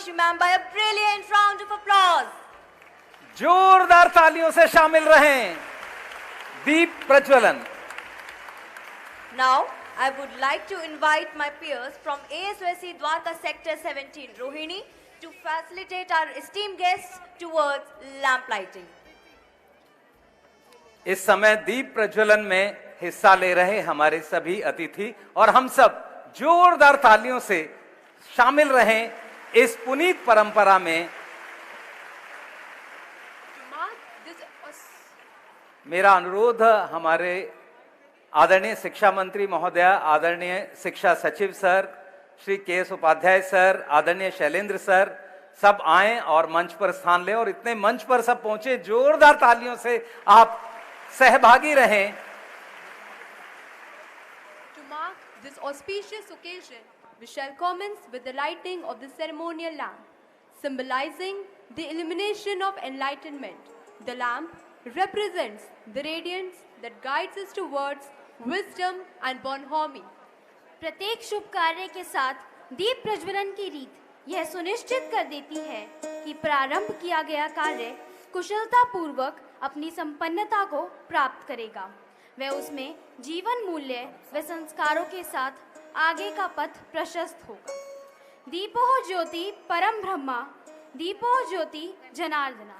Manishi ma'am by a brilliant round of applause. जोरदार तालियों से शामिल रहें दीप प्रज्वलन। Now, I would like to invite my peers from ASOSC Dwarka Sector 17, Rohini, to facilitate our esteemed guests towards lamp lighting. इस समय दीप प्रज्वलन में हिस्सा ले रहे हमारे सभी अतिथि और हम सब जोरदार तालियों से शामिल रहें इस पुनीत परंपरा में। मेरा अनुरोध हमारे आदरणीय शिक्षा मंत्री महोदय, आदरणीय शिक्षा सचिव sir, Shri K S. Upadhyay sir, आदरणीय शैलेंद्र सर, सब आएं और मंच पर स्थान लें और इतने मंच पर सब पहुंचे, जोरदार तालियों से आप सहभागी रहें। To mark this auspicious occasion, we shall commence with the lighting of the ceremonial lamp, symbolizing the illumination of enlightenment. The lamp represents the radiance that guides us towards wisdom and bonhomie. प्रत्येक शुभ कार्य के साथ दीप प्रज्वलन की रीत यह सुनिश्चित कर देती है कि प्रारंभ किया गया कार्य कुशलता पूर्वक अपनी संपन्नता को प्राप्त करेगा। वह उसमें जीवन मूल्य व संस्कारों के साथ आगे का पथ प्रशस्त होगा। दीपो ज्योति परम ब्रह्मा, दीपो ज्योति जनार्दना,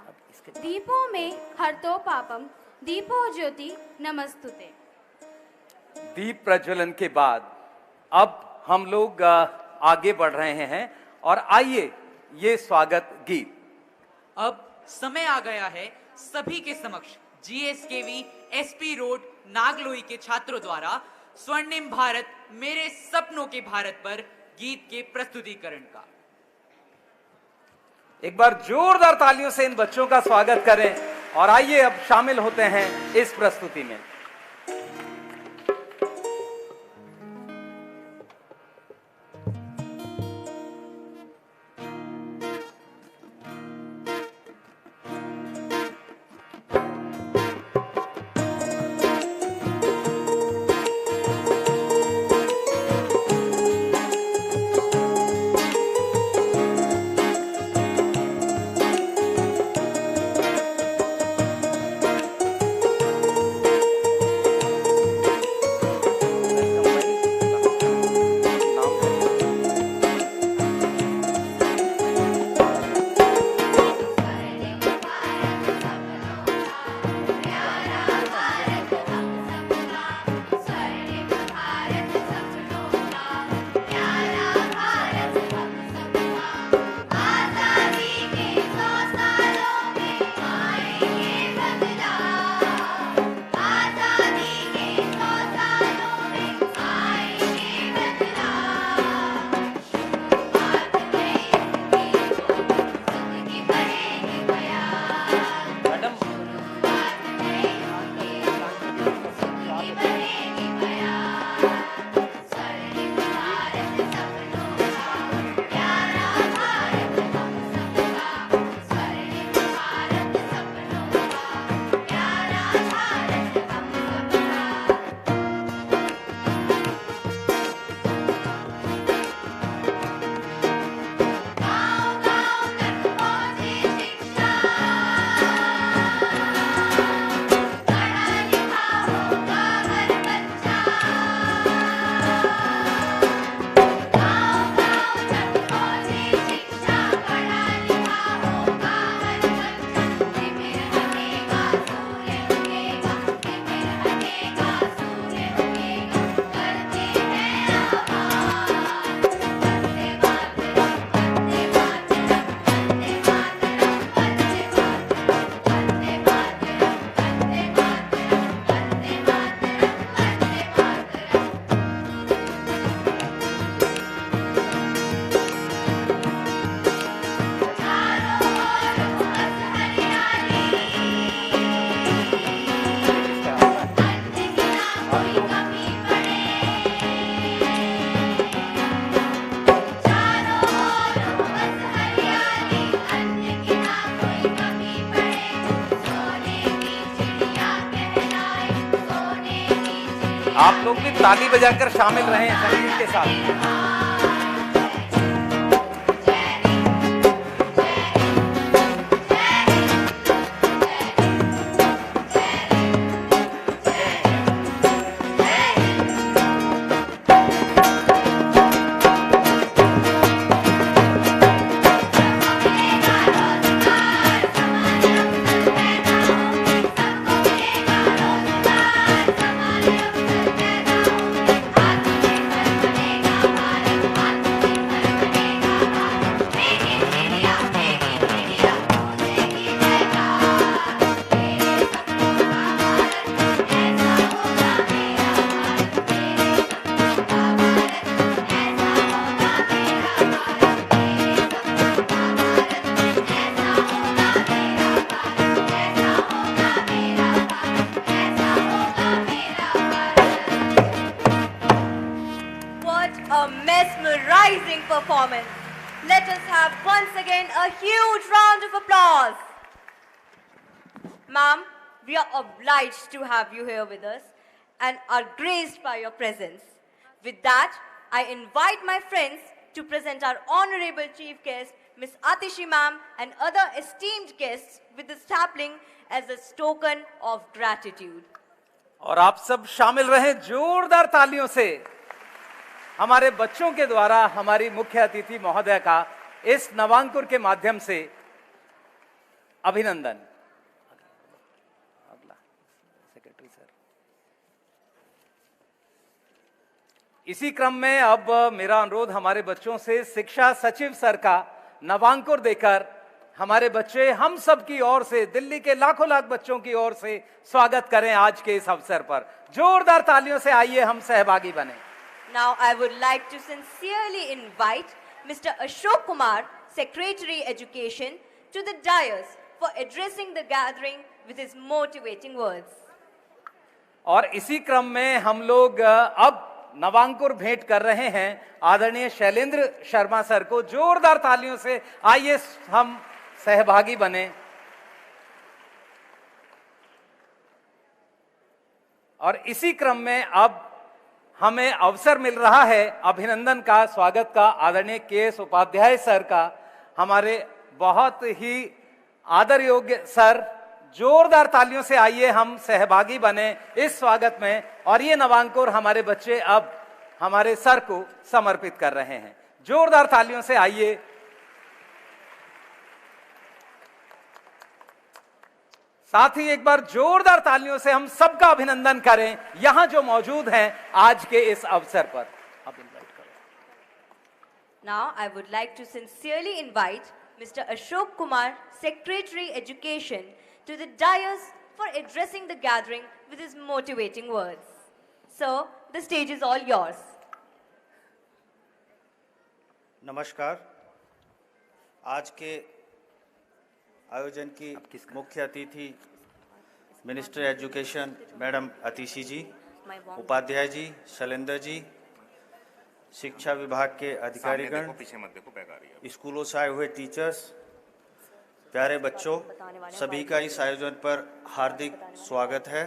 दीपों में हरतो पापम, दीपो ज्योति नमस्तुते। दीप प्रज्वलन के बाद अब हम लोग आगे बढ़ रहे हैं और आइए ये स्वागत गीत। अब समय आ गया है सभी के समक्ष जीएसकेवी एसपी रोड नागलोई के छात्रों द्वारा स्वर्णिम भारत मेरे सपनों के भारत पर गीत के प्रस्तुतिकरण का। एक बार जोरदार तालियों से इन बच्चों का स्वागत करें और आइए अब शामिल होते हैं इस प्रस्तुति में। आप लोग भी ताली बजाकर शामिल रहे हैं संगीत के साथ। Let us have once again a huge round of applause. Ma'am, we are obliged to have you here with us and are graced by your presence. With that, I invite my friends to present our honorable chief guest, Miss Atishi ma'am, and other esteemed guests with this sapling as a token of gratitude. और आप सब शामिल रहें जोरदार तालियों से हमारे बच्चों के द्वारा हमारी मुख्य अतिथि महोदय का इस नवांकुर के माध्यम से अभिनंदन। अगला सेक्रेटरी सर। इसी क्रम में अब मेरा अनुरोध हमारे बच्चों से शिक्षा सचिव सर का नवांकुर देकर हमारे बच्चे हम सब की ओर से, दिल्ली के लाखों लाख बच्चों की ओर से स्वागत करें आज के इस अवसर पर। जोरदार तालियों से आइए हम सहभागी बने। Now I would like to sincerely invite Mr. Ashok Kumar, Secretary Education, to the dais for addressing the gathering with his motivating words. और इसी क्रम में हम लोग अब नवांकुर भेंट कर रहे हैं आदरणीय शैलेंद्र शर्मा सर को। जोरदार तालियों से आइए हम सहभागी बने। और इसी क्रम में अब हमें अवसर मिल रहा है अभिनंदन का, स्वागत का आदरणीय के.एस. उपाध्याय सर का। हमारे बहुत ही आदर योग्य सर, जोरदार तालियों से आइए हम सहभागी बने इस स्वागत में। और ये नवांकुर हमारे बच्चे अब हमारे सर को समर्पित कर रहे हैं। जोरदार तालियों से आइए। साथ ही एक बार जोरदार तालियों से हम सबका अभिनंदन करें यहां जो मौजूद हैं आज के इस अवसर पर। अब इनवाइट करो। Now I would like to sincerely invite Mr. Ashok Kumar, Secretary Education, to the dais for addressing the gathering with his motivating words. Sir, the stage is all yours. नमस्कार। आज के आयोजन की मुख्य अतिथि मिनिस्टर एजुकेशन मैडम अतिशी जी, उपाध्याय जी, शैलेंद्र जी, शिक्षा विभाग के अधिकारीगण, स्कूलों से आए हुए टीचर्स, प्यारे बच्चों, सभी का इस आयोजन पर हार्दिक स्वागत है।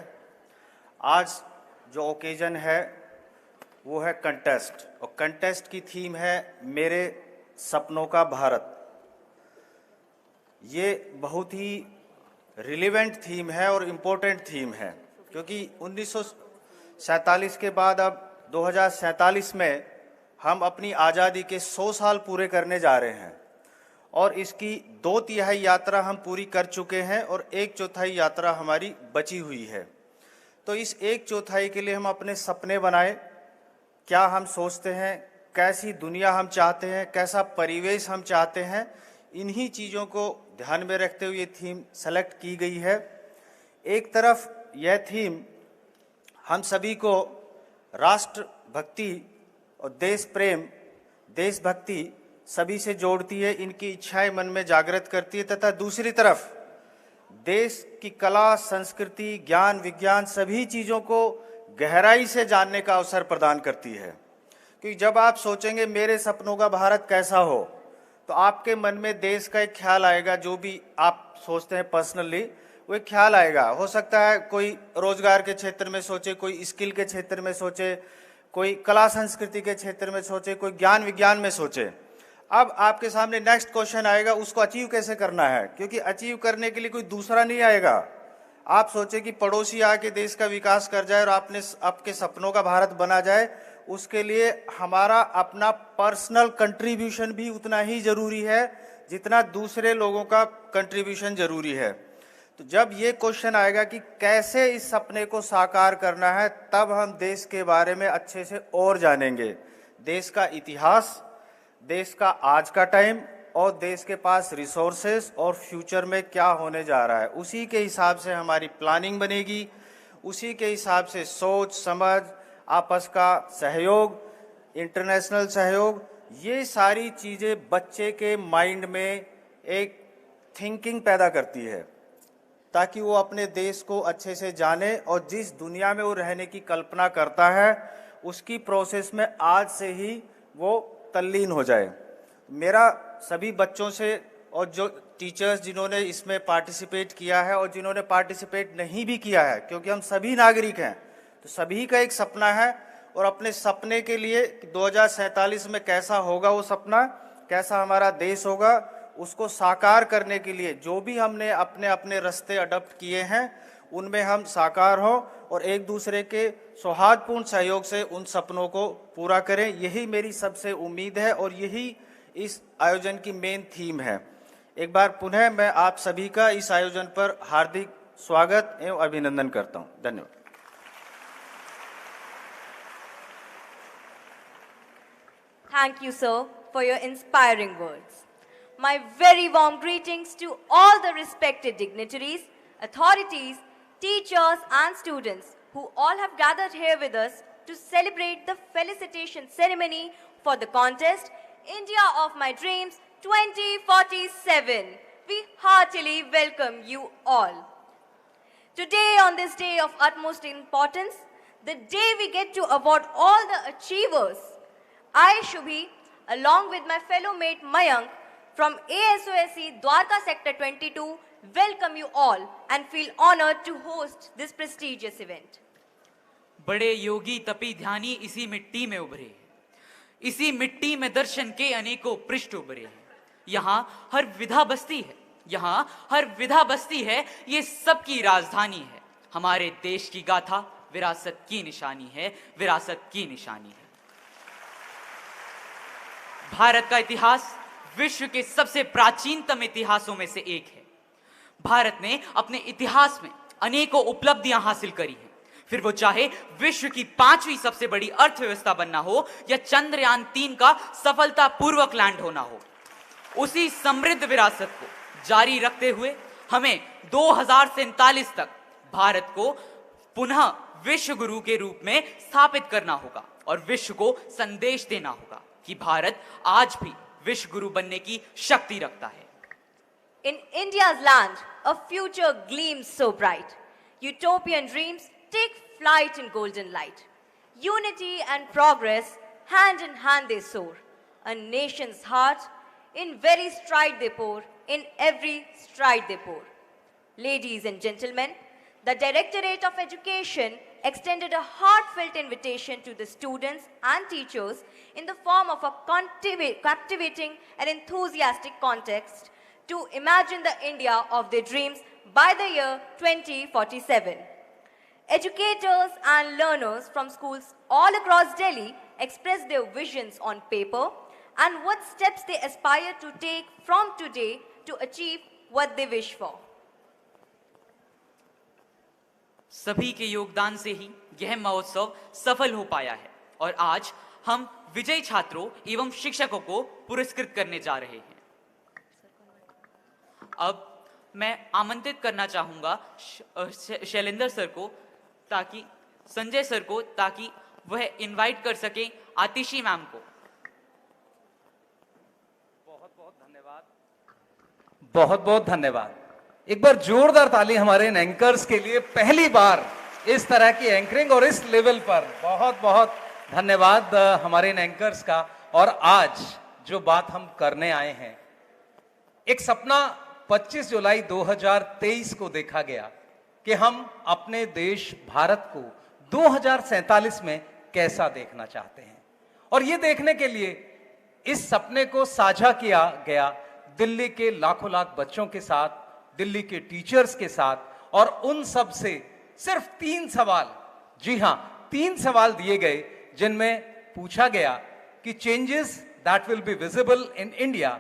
आज जो ओकेजन है वो है कंटेस्ट, और कंटेस्ट की थीम है मेरे सपनों का भारत। ये बहुत ही रिलेवेंट थीम है और इम्पोर्टेंट थीम है, क्योंकि 1947 के बाद अब 2047 में हम अपनी आज़ादी के 100 साल पूरे करने जा रहे हैं, और इसकी 2/3 यात्रा हम पूरी कर चुके हैं और 1/4 यात्रा हमारी बची हुई है। तो इस 1/4 के लिए हम अपने सपने बनाए, क्या हम सोचते हैं, कैसी दुनिया हम चाहते हैं, कैसा परिवेश हम चाहते हैं, इन्हीं चीज़ों को ध्यान में रखते हुए ये थीम सेलेक्ट की गई है। एक तरफ यह थीम हम सभी को राष्ट्र भक्ति और देश प्रेम, देशभक्ति सभी से जोड़ती है, इनकी इच्छाएं मन में जागृत करती है, तथा दूसरी तरफ देश की कला, संस्कृति, ज्ञान, विज्ञान सभी चीज़ों को गहराई से जानने का अवसर प्रदान करती है। क्योंकि जब आप सोचेंगे मेरे सपनों का भारत कैसा हो, तो आपके मन में देश का एक ख्याल आएगा। जो भी आप सोचते हैं पर्सनली वो एक ख्याल आएगा। हो सकता है कोई रोजगार के क्षेत्र में सोचे, कोई स्किल के क्षेत्र में सोचे, कोई कला संस्कृति के क्षेत्र में सोचे, कोई ज्ञान विज्ञान में सोचे। अब आपके सामने नेक्स्ट क्वेश्चन आएगा, उसको अचीव कैसे करना है, क्योंकि अचीव करने के लिए कोई दूसरा नहीं आएगा। आप सोचे कि पड़ोसी आके देश का विकास कर जाए और आपके सपनों का भारत बना जाए, उसके लिए हमारा अपना पर्सनल कंट्रीब्यूशन भी उतना ही जरूरी है जितना दूसरे लोगों का कंट्रीब्यूशन जरूरी है। तो जब ये क्वेश्चन आएगा कि कैसे इस सपने को साकार करना है, तब हम देश के बारे में अच्छे से और जानेंगे। देश का इतिहास, देश का आज का टाइम, और देश के पास रिसोर्सेज और फ्यूचर में क्या होने जा रहा है, उसी के हिसाब से हमारी प्लानिंग बनेगी। उसी के हिसाब से सोच समझ, आपस का सहयोग, इंटरनेशनल सहयोग, ये सारी चीज़ें बच्चे के माइंड में एक थिंकिंग पैदा करती है, ताकि वो अपने देश को अच्छे से जाने और जिस दुनिया में वो रहने की कल्पना करता है उसकी प्रोसेस में आज से ही वो तल्लीन हो जाए। मेरा सभी बच्चों से और जो टीचर्स जिन्होंने इसमें पार्टिसिपेट किया है और जिन्होंने पार्टिसिपेट नहीं भी किया है, क्योंकि हम सभी नागरिक हैं, तो सभी का एक सपना है और अपने सपने के लिए 2047 में कैसा होगा वो सपना, कैसा हमारा देश होगा, उसको साकार करने के लिए जो भी हमने अपने अपने रास्ते अडॉप्ट किए हैं उनमें हम साकार हों और एक दूसरे के सौहार्दपूर्ण सहयोग से उन सपनों को पूरा करें। यही मेरी सबसे उम्मीद है और यही इस आयोजन की मेन थीम है। एक बार पुनः मैं आप सभी का इस आयोजन पर हार्दिक स्वागत एवं अभिनंदन करता हूं। धन्यवाद। Thank you, sir, for your inspiring words. My very warm greetings to all the respected dignitaries, authorities, teachers and students who all have gathered here with us to celebrate the felicitation ceremony for the contest India of My Dreams 2047. We heartily welcome you all. Today, on this day of utmost importance, the day we get to award all the achievers, I, Shubhi, along with my fellow mate Mayank from ASOSC Dwarka Sector 22, welcome you all and feel honored to host this prestigious event. बड़े योगी तपी ध्यानी इसी मिट्टी में उभरे, इसी मिट्टी में दर्शन के अनेकों पृष्ठ उभरे। यहाँ हर विधा बस्ती है, यहाँ हर विधा बस्ती है, ये सबकी राजधानी है। हमारे देश की गाथा विरासत की निशानी है, विरासत की निशानी है। भारत का इतिहास विश्व के सबसे प्राचीनतम इतिहासों में से एक है। भारत ने अपने इतिहास में अनेकों उपलब्धियां हासिल करी हैं, फिर वो चाहे विश्व की 5वीं सबसे बड़ी अर्थव्यवस्था बनना हो या चंद्रयान 3 का सफलतापूर्वक लैंड होना हो। उसी समृद्ध विरासत को जारी रखते हुए हमें 2047 तक भारत को पुनः विश्व गुरु के रूप में स्थापित करना होगा और विश्व को संदेश देना होगा कि भारत आज भी विश्व गुरु बनने की शक्ति रखता है। In India's land, a future gleams so bright. Utopian dreams take flight in golden light. Unity and progress, hand in hand they soar. A nation's heart, in very stride they pour, in every stride they pour. Ladies and gentlemen, the Directorate of Education extended a heartfelt invitation to the students and teachers in the form of a captivating and enthusiastic context to imagine the India of their dreams by the year 2047. Educators and learners from schools all across Delhi expressed their visions on paper and what steps they aspire to take from today to achieve what they wish for. सभी के योगदान से ही यह महोत्सव सफल हो पाया है और आज हम विजयी छात्रों एवं शिक्षकों को पुरस्कृत करने जा रहे हैं। अब मैं आमंत्रित करना चाहूंगा शैलेंद्र सर को, ताकि संजय सर को, ताकि वह इनवाइट कर सके आतिशी मैम को। बहुत बहुत धन्यवाद, बहुत बहुत धन्यवाद। एक बार जोरदार ताली हमारे इन एंकर्स के लिए, पहली बार इस तरह की एंकरिंग और इस लेवल पर। बहुत बहुत धन्यवाद हमारे इन एंकर्स का। और आज जो बात हम करने आए हैं, एक सपना 25 जुलाई 2023 को देखा गया कि हम अपने देश भारत को 2047 में कैसा देखना चाहते हैं, और ये देखने के लिए इस सपने को साझा किया गया दिल्ली के लाखों लाख बच्चों के साथ, दिल्ली के टीचर्स के साथ, और उन सब से सिर्फ 3 सवाल, जी हां 3 सवाल दिए गए जिनमें पूछा गया कि changes that will be visible in India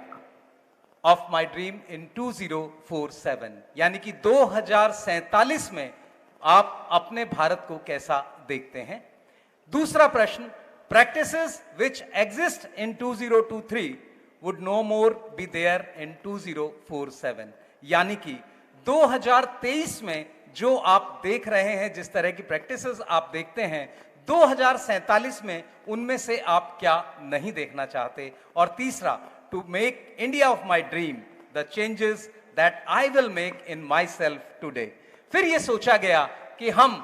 of my dream इन 2047, यानी कि 2047 में आप अपने भारत को कैसा देखते हैं। दूसरा प्रश्न, practices which exist in 2023 would no more be there in 2047, यानी कि 2023 में जो आप देख रहे हैं, जिस तरह की प्रैक्टिसेस आप देखते हैं, 2047 में उनमें से आप क्या नहीं देखना चाहते। और तीसरा, to make India of my dream the changes that I will make in my self today. फिर यह सोचा गया कि हम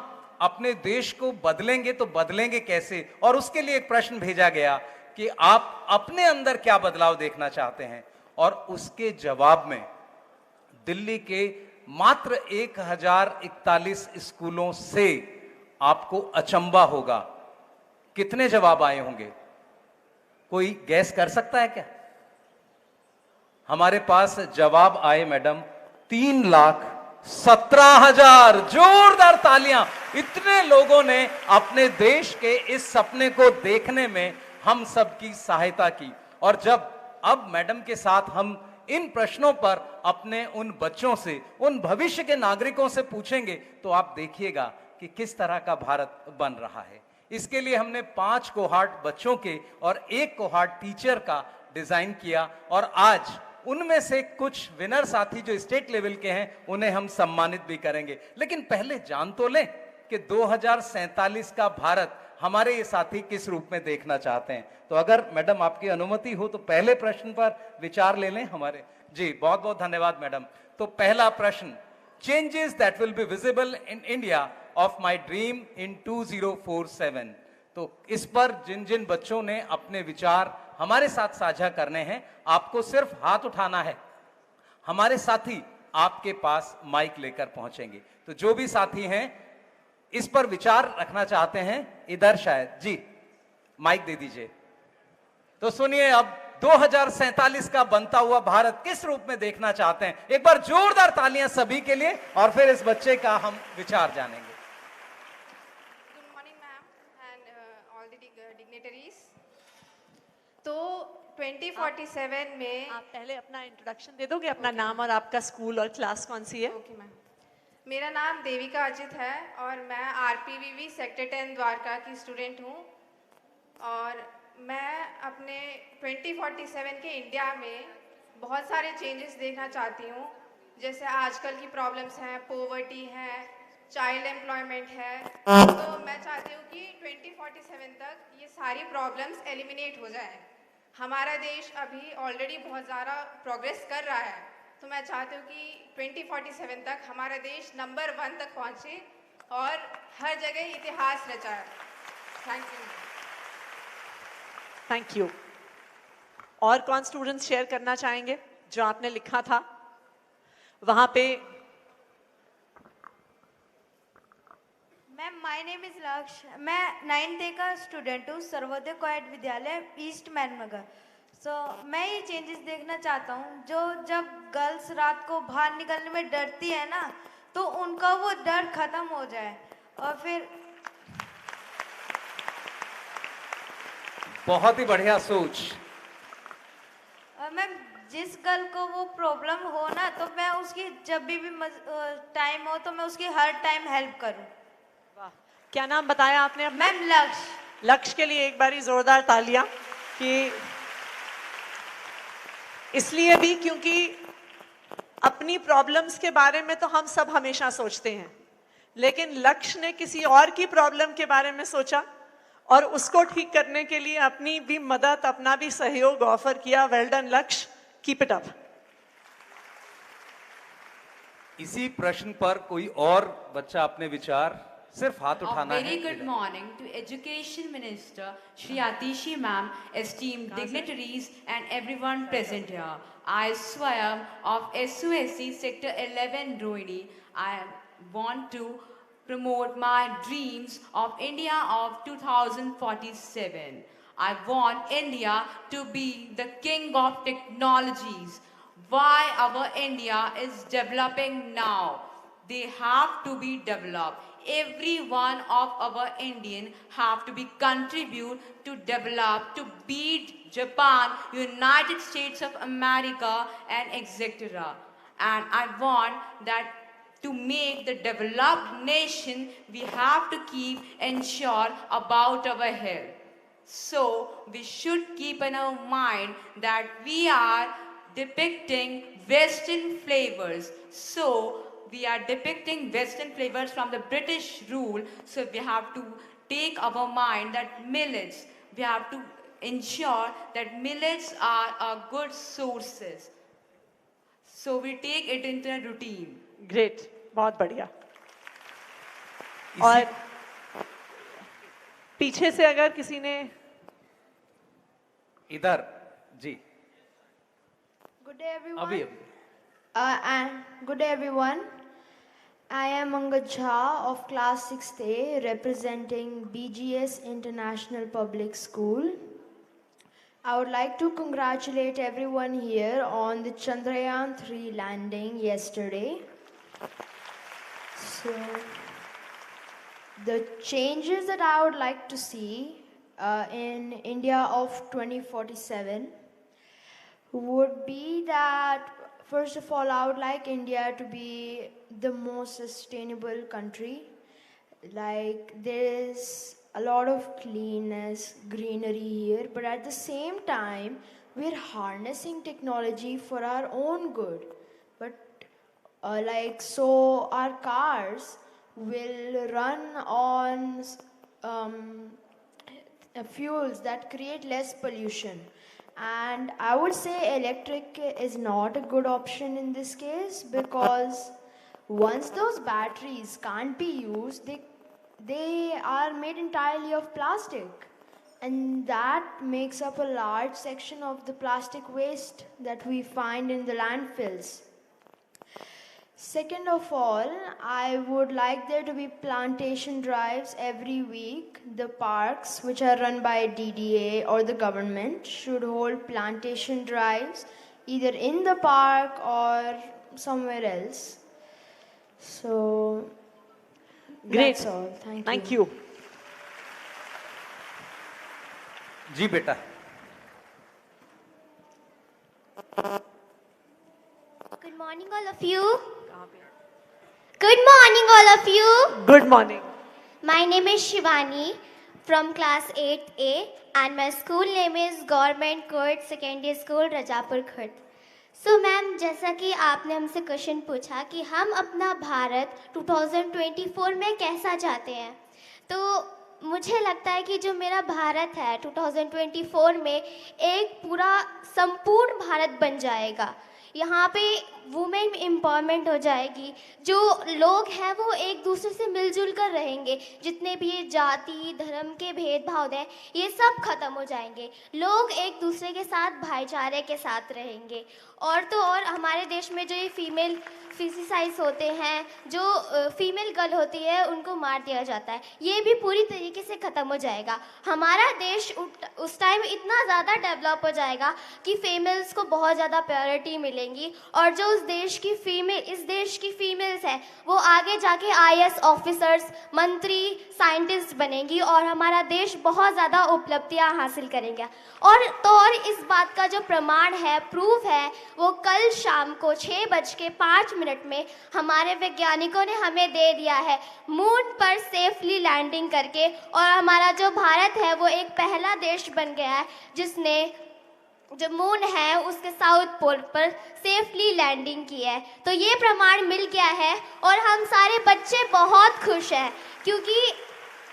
अपने देश को बदलेंगे तो बदलेंगे कैसे, और उसके लिए एक प्रश्न भेजा गया कि आप अपने अंदर क्या बदलाव देखना चाहते हैं, और उसके जवाब में दिल्ली के मात्र 1041 स्कूलों से आपको अचंबा होगा कितने जवाब आए होंगे। कोई गैस कर सकता है क्या? हमारे पास जवाब आए मैडम 3,17,000। जोरदार तालियां। इतने लोगों ने अपने देश के इस सपने को देखने में हम सबकी सहायता की। और जब अब मैडम के साथ हम इन प्रश्नों पर अपने उन बच्चों से, उन भविष्य के नागरिकों से पूछेंगे, तो आप देखिएगा कि किस तरह का भारत बन रहा है। इसके लिए हमने 5 कोहार्ट बच्चों के और 1 कोहार्ट टीचर का डिजाइन किया, और आज उनमें से कुछ विनर साथी जो स्टेट लेवल के हैं उन्हें हम सम्मानित भी करेंगे। लेकिन पहले जान तो लें कि 2047 का भारत हमारे ये साथी किस रूप में देखना चाहते हैं। तो अगर मैडम आपकी अनुमति हो तो पहले प्रश्न पर विचार ले लें हमारे। जी बहुत बहुत धन्यवाद मैडम। तो पहला प्रश्न, changes that will be visible in India of my dream इन 2047। तो इस पर जिन जिन बच्चों ने अपने विचार हमारे साथ साझा करने हैं, आपको सिर्फ हाथ उठाना है। हमारे साथी आपके पास माइक लेकर पहुंचेंगे। तो जो भी साथी हैं इस पर विचार रखना चाहते हैं, इधर शायद जी माइक दे दीजिए। तो सुनिए, अब 2047 का बनता हुआ भारत किस रूप में देखना चाहते हैं। एक बार जोरदार तालियां सभी के लिए, और फिर इस बच्चे का हम विचार जानेंगे। Good morning ma'am and all the dignitaries. तो 2047 में आप पहले अपना इंट्रोडक्शन दे दोगे, अपना नाम और आपका स्कूल और क्लास कौन सी है? ओके मैम, मेरा नाम देविका अजित है और मैं आरपीवीवी सेक्टर 10 द्वारका की स्टूडेंट हूँ। और मैं अपने 2047 के इंडिया में बहुत सारे चेंजेस देखना चाहती हूँ। जैसे आजकल की प्रॉब्लम्स हैं, पोवर्टी है, चाइल्ड एम्प्लॉयमेंट है। तो मैं चाहती हूँ कि 2047 तक ये सारी प्रॉब्लम्स एलिमिनेट हो जाए। हमारा देश अभी ऑलरेडी बहुत ज़्यादा प्रोग्रेस कर रहा है, तो मैं चाहती हूँ कि 2047 तक हमारा देश नंबर 1 तक पहुँचे और हर जगह इतिहास रचाए। Thank you. Thank you. और कौन स्टूडेंट्स शेयर करना चाहेंगे जो आपने लिखा था वहां पे? मैम, माय नेम इज लक्ष्य। मैं 9th A का स्टूडेंट हूँ, सर्वोदय कोएड विद्यालय ईस्ट मैननगर। मैं ये चेंजेस देखना चाहता हूँ, जो जब गर्ल्स रात को बाहर निकलने में डरती है ना, तो उनका वो डर खत्म हो जाए। और फिर बहुत ही बढ़िया सोच। मैम, जिस गर्ल को वो प्रॉब्लम हो ना, तो मैं उसकी जब भी टाइम हो तो मैं उसकी हर टाइम हेल्प करूँ। वाह, क्या नाम बताया आपने अपना? मैम, लक्ष्य। लक्ष्य के लिए एक बारी जोरदार तालियां। कि इसलिए भी क्योंकि अपनी प्रॉब्लम्स के बारे में तो हम सब हमेशा सोचते हैं, लेकिन लक्ष्य ने किसी और की प्रॉब्लम के बारे में सोचा और उसको ठीक करने के लिए अपनी भी मदद, अपना भी सहयोग ऑफर किया। वेल डन लक्ष्य, कीप इट अप। इसी प्रश्न पर कोई और बच्चा अपने विचार, सिर्फ हाथ उठाना है। Very good morning to Education Minister Shri Atishi Ma'am, esteemed dignitaries and everyone present here. I Swayam of SUSC Sector 11 Rohini. I want to promote my dreams of India of 2047. I want India to be the king of technologies. Why our India is developing now? They have to be developed. Every one of our Indian have to be contribute to develop, to beat Japan, United States of America and etc. And I want that to make the developed nation, we have to keep ensure about our health. So we should keep in our mind that we are depicting Western flavors. So we are depicting Western flavors from the British rule. So we have to take our mind that millets, we have to ensure that millets are our good sources. So we take it into a routine. Great, बहुत बढ़िया। और पीछे से अगर किसी ने इधर जी Good day, everyone. अभी Good day, everyone. I am Angad Jha of Class 6A, representing BGS International Public School. I would like to congratulate everyone here on the Chandrayaan-3 landing yesterday. So, the changes that I would like to see in India of 2047 would be that, first of all, I would like India to be the most sustainable country. Like, there is a lot of cleanness, greenery here, but at the same time, we're harnessing technology for our own good. But so our cars will run on fuels that create less pollution. And I would say electric is not a good option in this case, because once those batteries can't be used, they are made entirely of plastic. And that makes up a large section of the plastic waste that we find in the landfills. Second of all, I would like there to be plantation drives every week. The parks, which are run by DDA or the government, should hold plantation drives either in the park or somewhere else. So, Great. that's all. Thank you. Thank you. जी बेटा Good morning, all of you. Good morning, all of you. Good morning. My name is Shivani from class 8A and my school name is Government Coed Secondary School, Rajapur Khurd. So ma'am, जैसा कि आपने हमसे question पूछा कि हम अपना भारत 2024 में कैसा चाहते हैं, तो मुझे लगता है कि जो मेरा भारत है 2024 में एक पूरा संपूर्ण भारत बन जाएगा। यहाँ पे वुमेन एम्पावरमेंट हो जाएगी, जो लोग हैं वो एक दूसरे से मिलजुल कर रहेंगे, जितने भी जाति धर्म के भेदभाव हैं ये सब खत्म हो जाएंगे, लोग एक दूसरे के साथ भाईचारे के साथ रहेंगे। और तो और हमारे देश में जो ये फीमेल फिजिसाइज होते हैं, जो फीमेल गर्ल होती है उनको मार दिया जाता है, ये भी पूरी तरीके से ख़त्म हो जाएगा। हमारा देश उस टाइम इतना ज़्यादा डेवलप हो जाएगा कि फीमेल्स को बहुत ज़्यादा प्रायोरिटी मिलेंगी, और जो इस देश की फीमेल्स हैं वो आगे जाके IAS ऑफिसर्स, मंत्री, साइंटिस्ट बनेंगी और हमारा देश बहुत ज़्यादा उपलब्धियाँ हासिल करेंगे। और तो और इस बात का जो प्रमाण है, प्रूफ है, वो कल शाम को 6:05 में हमारे वैज्ञानिकों ने हमें दे दिया है, मून पर सेफली लैंडिंग करके। और हमारा जो भारत है वो एक पहला देश बन गया है जिसने जो मून है उसके साउथ पोल पर सेफली लैंडिंग की है। तो ये प्रमाण मिल गया है और हम सारे बच्चे बहुत खुश हैं, क्योंकि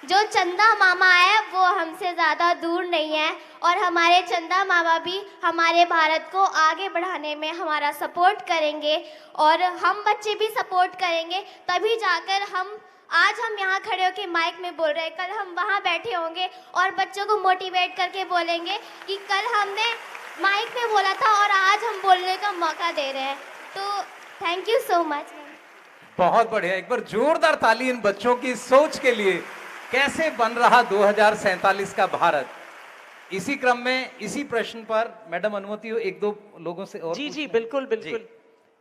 जो चंदा मामा है वो हमसे ज़्यादा दूर नहीं है, और हमारे चंदा मामा भी हमारे भारत को आगे बढ़ाने में हमारा सपोर्ट करेंगे, और हम बच्चे भी सपोर्ट करेंगे, तभी जाकर आज हम यहाँ खड़े होकर माइक में बोल रहे हैं, कल हम वहाँ बैठे होंगे और बच्चों को मोटिवेट करके बोलेंगे कि कल हमने माइक में बोला था और आज हम बोलने का मौका दे रहे हैं। तो थैंक यू सो मच। बहुत बढ़िया, एक बार जोरदार ताली इन बच्चों की सोच के लिए। कैसे बन रहा 2047 का भारत। इसी क्रम में इसी प्रश्न पर मैडम अनुमति हो एक दो लोगों से और? जी बिल्कुल बिल्कुल।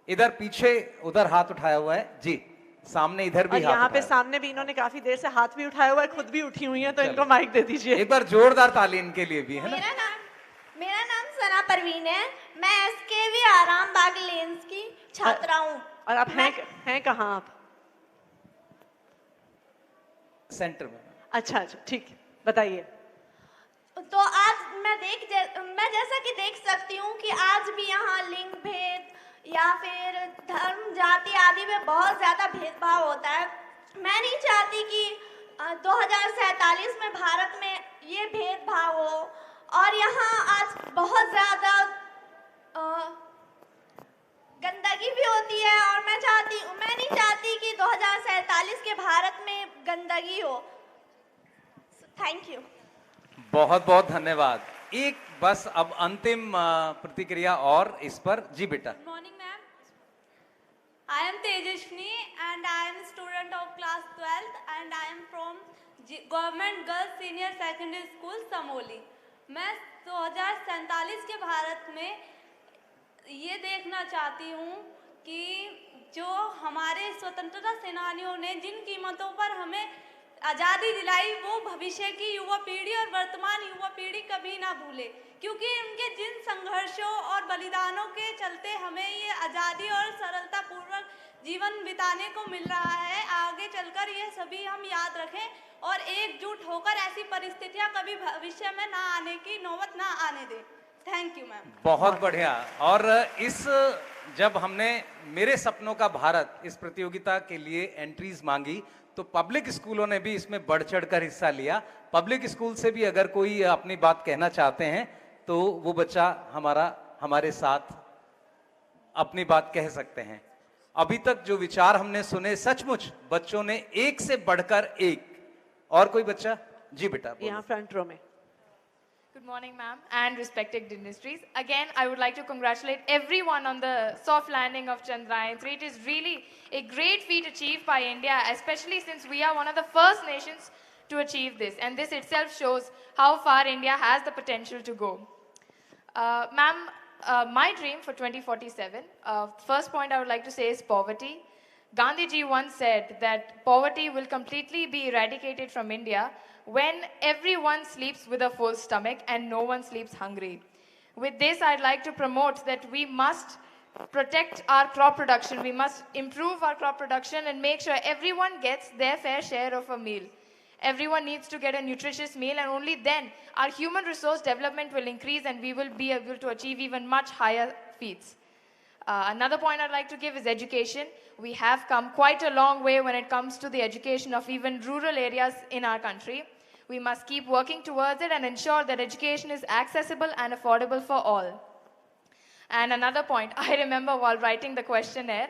इधर पीछे उधर हाथ उठाया हुआ है जी, सामने इधर भी हाथ यहाँ पे सामने भी इन्होंने काफी देर से हाथ भी उठाया हुआ है, खुद भी उठी हुई है, तो इनको माइक दे दीजिए। एक बार जोरदार ताली इनके लिए भी, है ना। मेरा नाम सना परवीन है, मैं SKV आराम बाग लेंस की छात्रा हूँ। और आप हैं कहाँ आप? सेंटर में। अच्छा ठीक, बताइए। तो आज मैं जैसा कि देख सकती हूँ कि आज भी यहाँ लिंग भेद या फिर धर्म जाति आदि में बहुत ज़्यादा भेदभाव होता है। मैं नहीं चाहती कि 2047 में भारत में ये भेदभाव हो, और यहाँ आज बहुत ज़्यादा गंदगी भी होती है, और मैं नहीं चाहती कि 2047 के भारत में गंदगी हो। Thank you. बहुत बहुत धन्यवाद। एक बस अब अंतिम प्रतिक्रिया और इस पर। जी बेटा। Good morning, ma'am. I am Tejashni and I am a student of class 12th and I am from Government Girls Senior Secondary School, Samoli. मैं 2047 के भारत में ये देखना चाहती हूँ कि जो हमारे स्वतंत्रता सेनानियों ने जिन कीमतों पर हमें आज़ादी दिलाई वो भविष्य की युवा पीढ़ी और वर्तमान युवा पीढ़ी कभी ना भूले, क्योंकि उनके जिन संघर्षों और बलिदानों के चलते हमें ये आज़ादी और सरलतापूर्वक जीवन बिताने को मिल रहा है। आगे चलकर ये सभी हम याद रखें और एकजुट होकर ऐसी परिस्थितियां कभी भविष्य में ना आने की नौबत ना आने दें। Thank you ma'am. बहुत बढ़िया। और इस जब हमने मेरे सपनों का भारत इस प्रतियोगिता के लिए एंट्रीज मांगी तो पब्लिक स्कूलों ने भी इसमें बढ़ चढ़कर हिस्सा लिया। पब्लिक स्कूल से भी अगर कोई अपनी बात कहना चाहते हैं तो वो बच्चा हमारे साथ अपनी बात कह सकते हैं। अभी तक जो विचार हमने सुने सचमुच बच्चों ने एक से बढ़कर एक। और कोई बच्चा? जी बेटा। यहाँ फ्रंट रो में। Good morning, ma'am, and respected dignitaries. Again, I would like to congratulate everyone on the soft landing of Chandrayaan-3. It is really a great feat achieved by India, especially since we are one of the first nations to achieve this. And this itself shows how far India has the potential to go. Ma'am, my dream for 2047, first point I would like to say is poverty. Gandhi ji once said that poverty will completely be eradicated from India when everyone sleeps with a full stomach and no one sleeps hungry. With this, I'd like to promote that we must protect our crop production. We must improve our crop production and make sure everyone gets their fair share of a meal. Everyone needs to get a nutritious meal, and only then our human resource development will increase and we will be able to achieve even much higher feats. Another point I'd like to give is education. We have come quite a long way when it comes to the education of even rural areas in our country. We must keep working towards it and ensure that education is accessible and affordable for all. And another point, I remember while writing the questionnaire,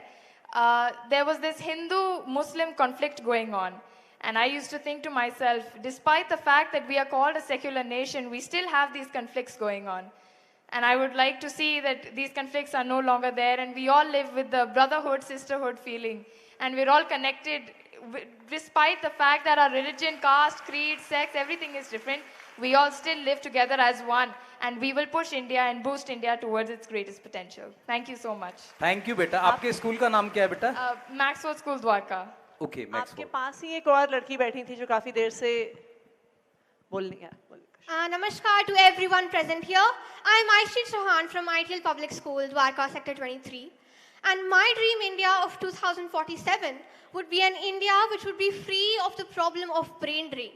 there was this Hindu-Muslim conflict going on. And I used to think to myself, despite the fact that we are called a secular nation, we still have these conflicts going on. And I would like to see that these conflicts are no longer there and we all live with the brotherhood, sisterhood feeling. And we're all connected despite the fact that our religion, caste, creed, sex, everything is different. We all still live together as one. And we will push India and boost India towards its greatest potential. Thank you so much. Thank you बेटा। आपके school का नाम क्या है बेटा? Maxwell School, Dwarka. Okay, Maxwell. आपके पास ही एक और लड़की बैठी थी जो काफी देर से बोलनी है। Namaskar to everyone present here. I am Aishri Chauhan from Ideal Public School, Dwarka, Sector 23. And my dream India of 2047 would be an India which would be free of the problem of brain drain.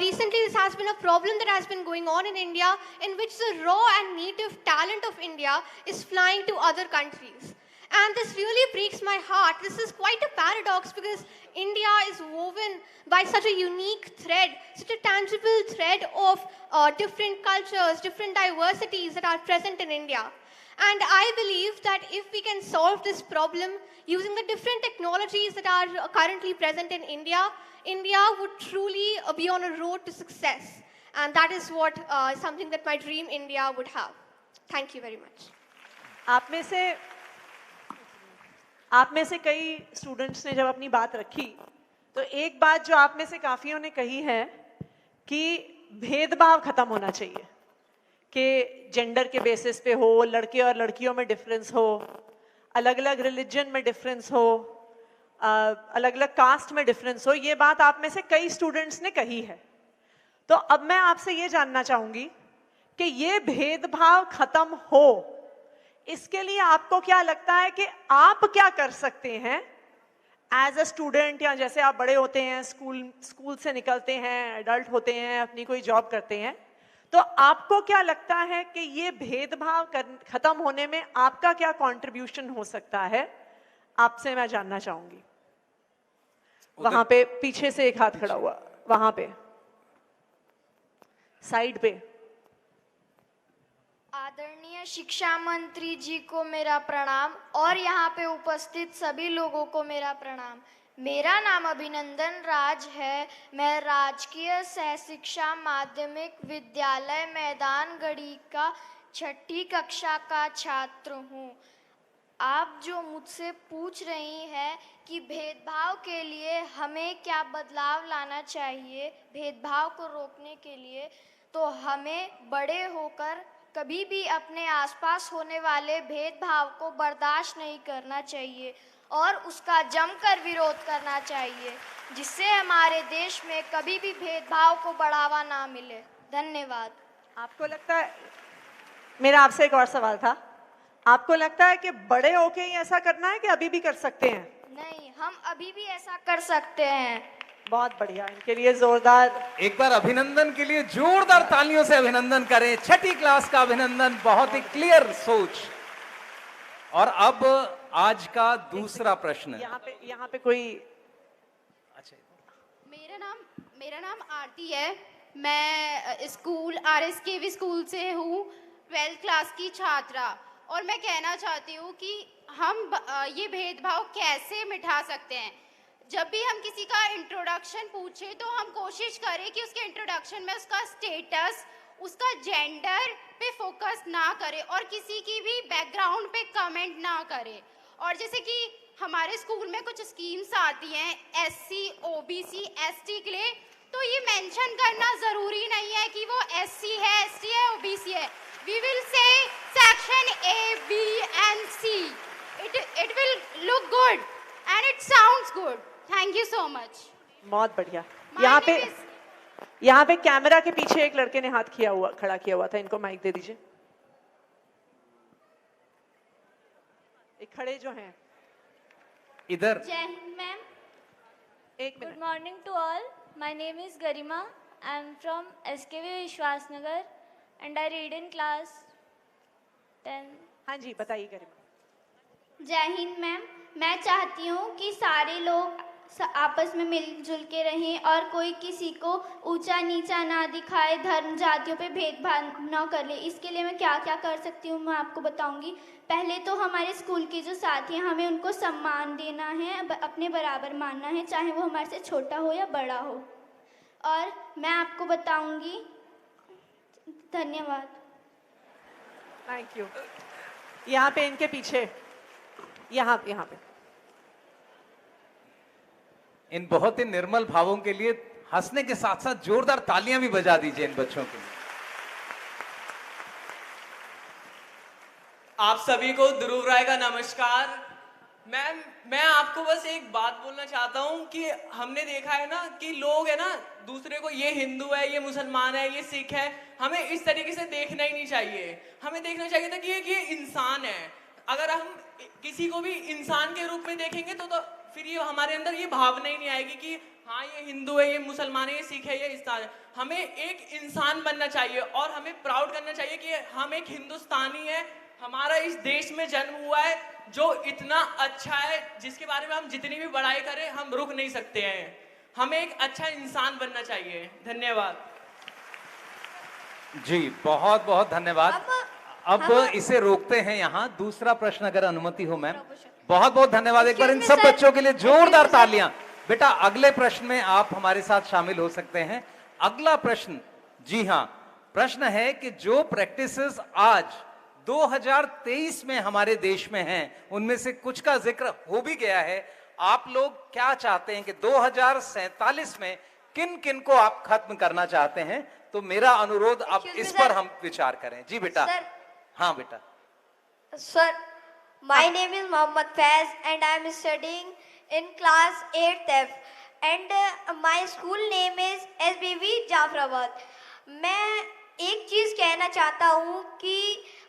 Recently, this has been a problem that has been going on in India, in which the raw and native talent of India is flying to other countries. And this really breaks my heart. This is quite a paradox because India is woven by such a unique thread, such a tangible thread of different cultures, different diversities that are present in India. And I believe that if we can solve this problem using the different technologies that are currently present in India, India would truly be on a road to success. And that is what something that my dream India would have. Thank you very much. आप में से कई students ने जब अपनी बात रखी तो एक बात जो आप में से काफियों ने कही है कि भेदभाव खत्म होना चाहिए, कि जेंडर के बेसिस पे हो, लड़के और लड़कियों में डिफरेंस हो, अलग अलग रिलीजन में डिफरेंस हो, अलग अलग कास्ट में डिफरेंस हो। ये बात आप में से कई स्टूडेंट्स ने कही है। तो अब मैं आपसे ये जानना चाहूंगी कि ये भेदभाव खत्म हो, इसके लिए आपको क्या लगता है कि आप क्या कर सकते हैं एज अ स्टूडेंट, या जैसे आप बड़े होते हैं, स्कूल से निकलते हैं, एडल्ट होते हैं, अपनी कोई जॉब करते हैं, तो आपको क्या लगता है कि ये भेदभाव खत्म होने में आपका क्या कंट्रीब्यूशन हो सकता है? आपसे मैं जानना चाहूंगी। वहां पे पीछे से एक हाथ खड़ा हुआ, वहां पे साइड पे। आदरणीय शिक्षा मंत्री जी को मेरा प्रणाम और यहाँ पे उपस्थित सभी लोगों को मेरा प्रणाम। मेरा नाम अभिनंदन राज है। मैं राजकीय सह शिक्षा माध्यमिक विद्यालय मैदान गढ़ी का 6ठी कक्षा का छात्र हूँ। आप जो मुझसे पूछ रही हैं कि भेदभाव के लिए हमें क्या बदलाव लाना चाहिए भेदभाव को रोकने के लिए, तो हमें बड़े होकर कभी भी अपने आसपास होने वाले भेदभाव को बर्दाश्त नहीं करना चाहिए और उसका जमकर विरोध करना चाहिए, जिससे हमारे देश में कभी भी भेदभाव को बढ़ावा ना मिले। धन्यवाद। आपको लगता है, मेरा आपसे एक और सवाल था, आपको लगता है कि बड़े होके ही ऐसा करना है कि अभी भी कर सकते हैं? नहीं, हम अभी भी ऐसा कर सकते हैं। बहुत बढ़िया, इनके लिए जोरदार, एक बार अभिनंदन के लिए जोरदार तालियों से अभिनंदन करें। 6ठी क्लास का अभिनंदन, बहुत ही क्लियर सोच। और अब आज का दूसरा प्रश्न। यहाँ पे कोई, अच्छा, मेरा नाम आरती है। मैं स्कूल RSKV स्कूल से हूँ, 12th क्लास की छात्रा। और मैं कहना चाहती हूँ कि हम ये भेदभाव कैसे मिटा सकते हैं। जब भी हम किसी का इंट्रोडक्शन पूछे तो हम कोशिश करें कि उसके इंट्रोडक्शन में उसका स्टेटस, उसका जेंडर पे फोकस ना करें और किसी की भी बैकग्राउंड पे कमेंट ना करें। और जैसे कि हमारे स्कूल में कुछ स्कीम्स आती हैं SC, OBC, ST के लिए, तो ये मेंशन करना ज़रूरी नहीं है कि वो SC है, ST है, OBC है। We will say section A, B and C. It will look good and it sounds good. Thank you so much. बहुत बढ़िया। यहाँ पे कैमरा के पीछे एक लड़के ने हाथ खड़ा किया हुआ था, इनको माइक दे दीजिए। एक खड़े जो हैं इधर। जय हिंद मैम। एक minute. Good morning to all. My name is Garima. I am from SKV Vishwasnagar and I read in class 10। हाँ जी, बताइए गरिमा। जय हिंद मैम। मैं चाहती हूँ कि सारे लोग आपस में मिलजुल के रहें और कोई किसी को ऊंचा नीचा ना दिखाए, धर्म जातियों पे भेदभाव ना कर ले। इसके लिए मैं क्या क्या कर सकती हूँ मैं आपको बताऊंगी। पहले तो हमारे स्कूल के जो साथी हैं हमें उनको सम्मान देना है, अपने बराबर मानना है, चाहे वो हमारे से छोटा हो या बड़ा हो। और मैं आपको बताऊंगी। धन्यवाद। Thank you. यहाँ पे इनके पीछे, यहाँ पे इन बहुत ही निर्मल भावों के लिए हंसने के साथ साथ जोरदार तालियां भी बजा दीजिए इन बच्चों के लिए। आप सभी को ध्रुव राय का नमस्कार। मैम, मैं आपको बस एक बात बोलना चाहता हूं कि हमने देखा है ना कि लोग है ना दूसरे को, ये हिंदू है, ये मुसलमान है, ये सिख है, हमें इस तरीके से देखना ही नहीं चाहिए। हमें देखना चाहिए था कि ये इंसान है। अगर हम किसी को भी इंसान के रूप में देखेंगे तो फिर ये हमारे अंदर ये भावना ही नहीं आएगी कि हाँ ये हिंदू है, ये मुसलमान है, ये सिख है, ये ईसाई है। हमें एक इंसान बनना चाहिए और हमें प्राउड करना चाहिए कि हम एक हिंदुस्तानी है, हमारा इस देश में जन्म हुआ है जो इतना अच्छा है, जिसके बारे में हम जितनी भी बड़ाई करें हम रुक नहीं सकते हैं। हमें एक अच्छा इंसान बनना चाहिए। धन्यवाद जी, बहुत बहुत धन्यवाद। अब इसे रोकते हैं यहाँ। दूसरा प्रश्न अगर अनुमति हो मैम। बहुत बहुत धन्यवाद एक बार इन सब बच्चों के लिए जोरदार तालियां। बेटा अगले प्रश्न में आप हमारे साथ शामिल हो सकते हैं। अगला प्रश्न, जी हाँ, प्रश्न है कि जो प्रैक्टिसेस आज 2023 में हमारे देश में हैं उनमें से कुछ का जिक्र हो भी गया है। आप लोग क्या चाहते हैं कि 2047 में किन किन को आप खत्म करना चाहते हैं? तो मेरा अनुरोध अब इस पर हम विचार करें। जी बेटा। हाँ बेटा। Sir, my name is Mohammad Faiz and I am studying in class 8th F and my school name is SBV Jafrabad. मैं एक चीज़ कहना चाहता हूँ कि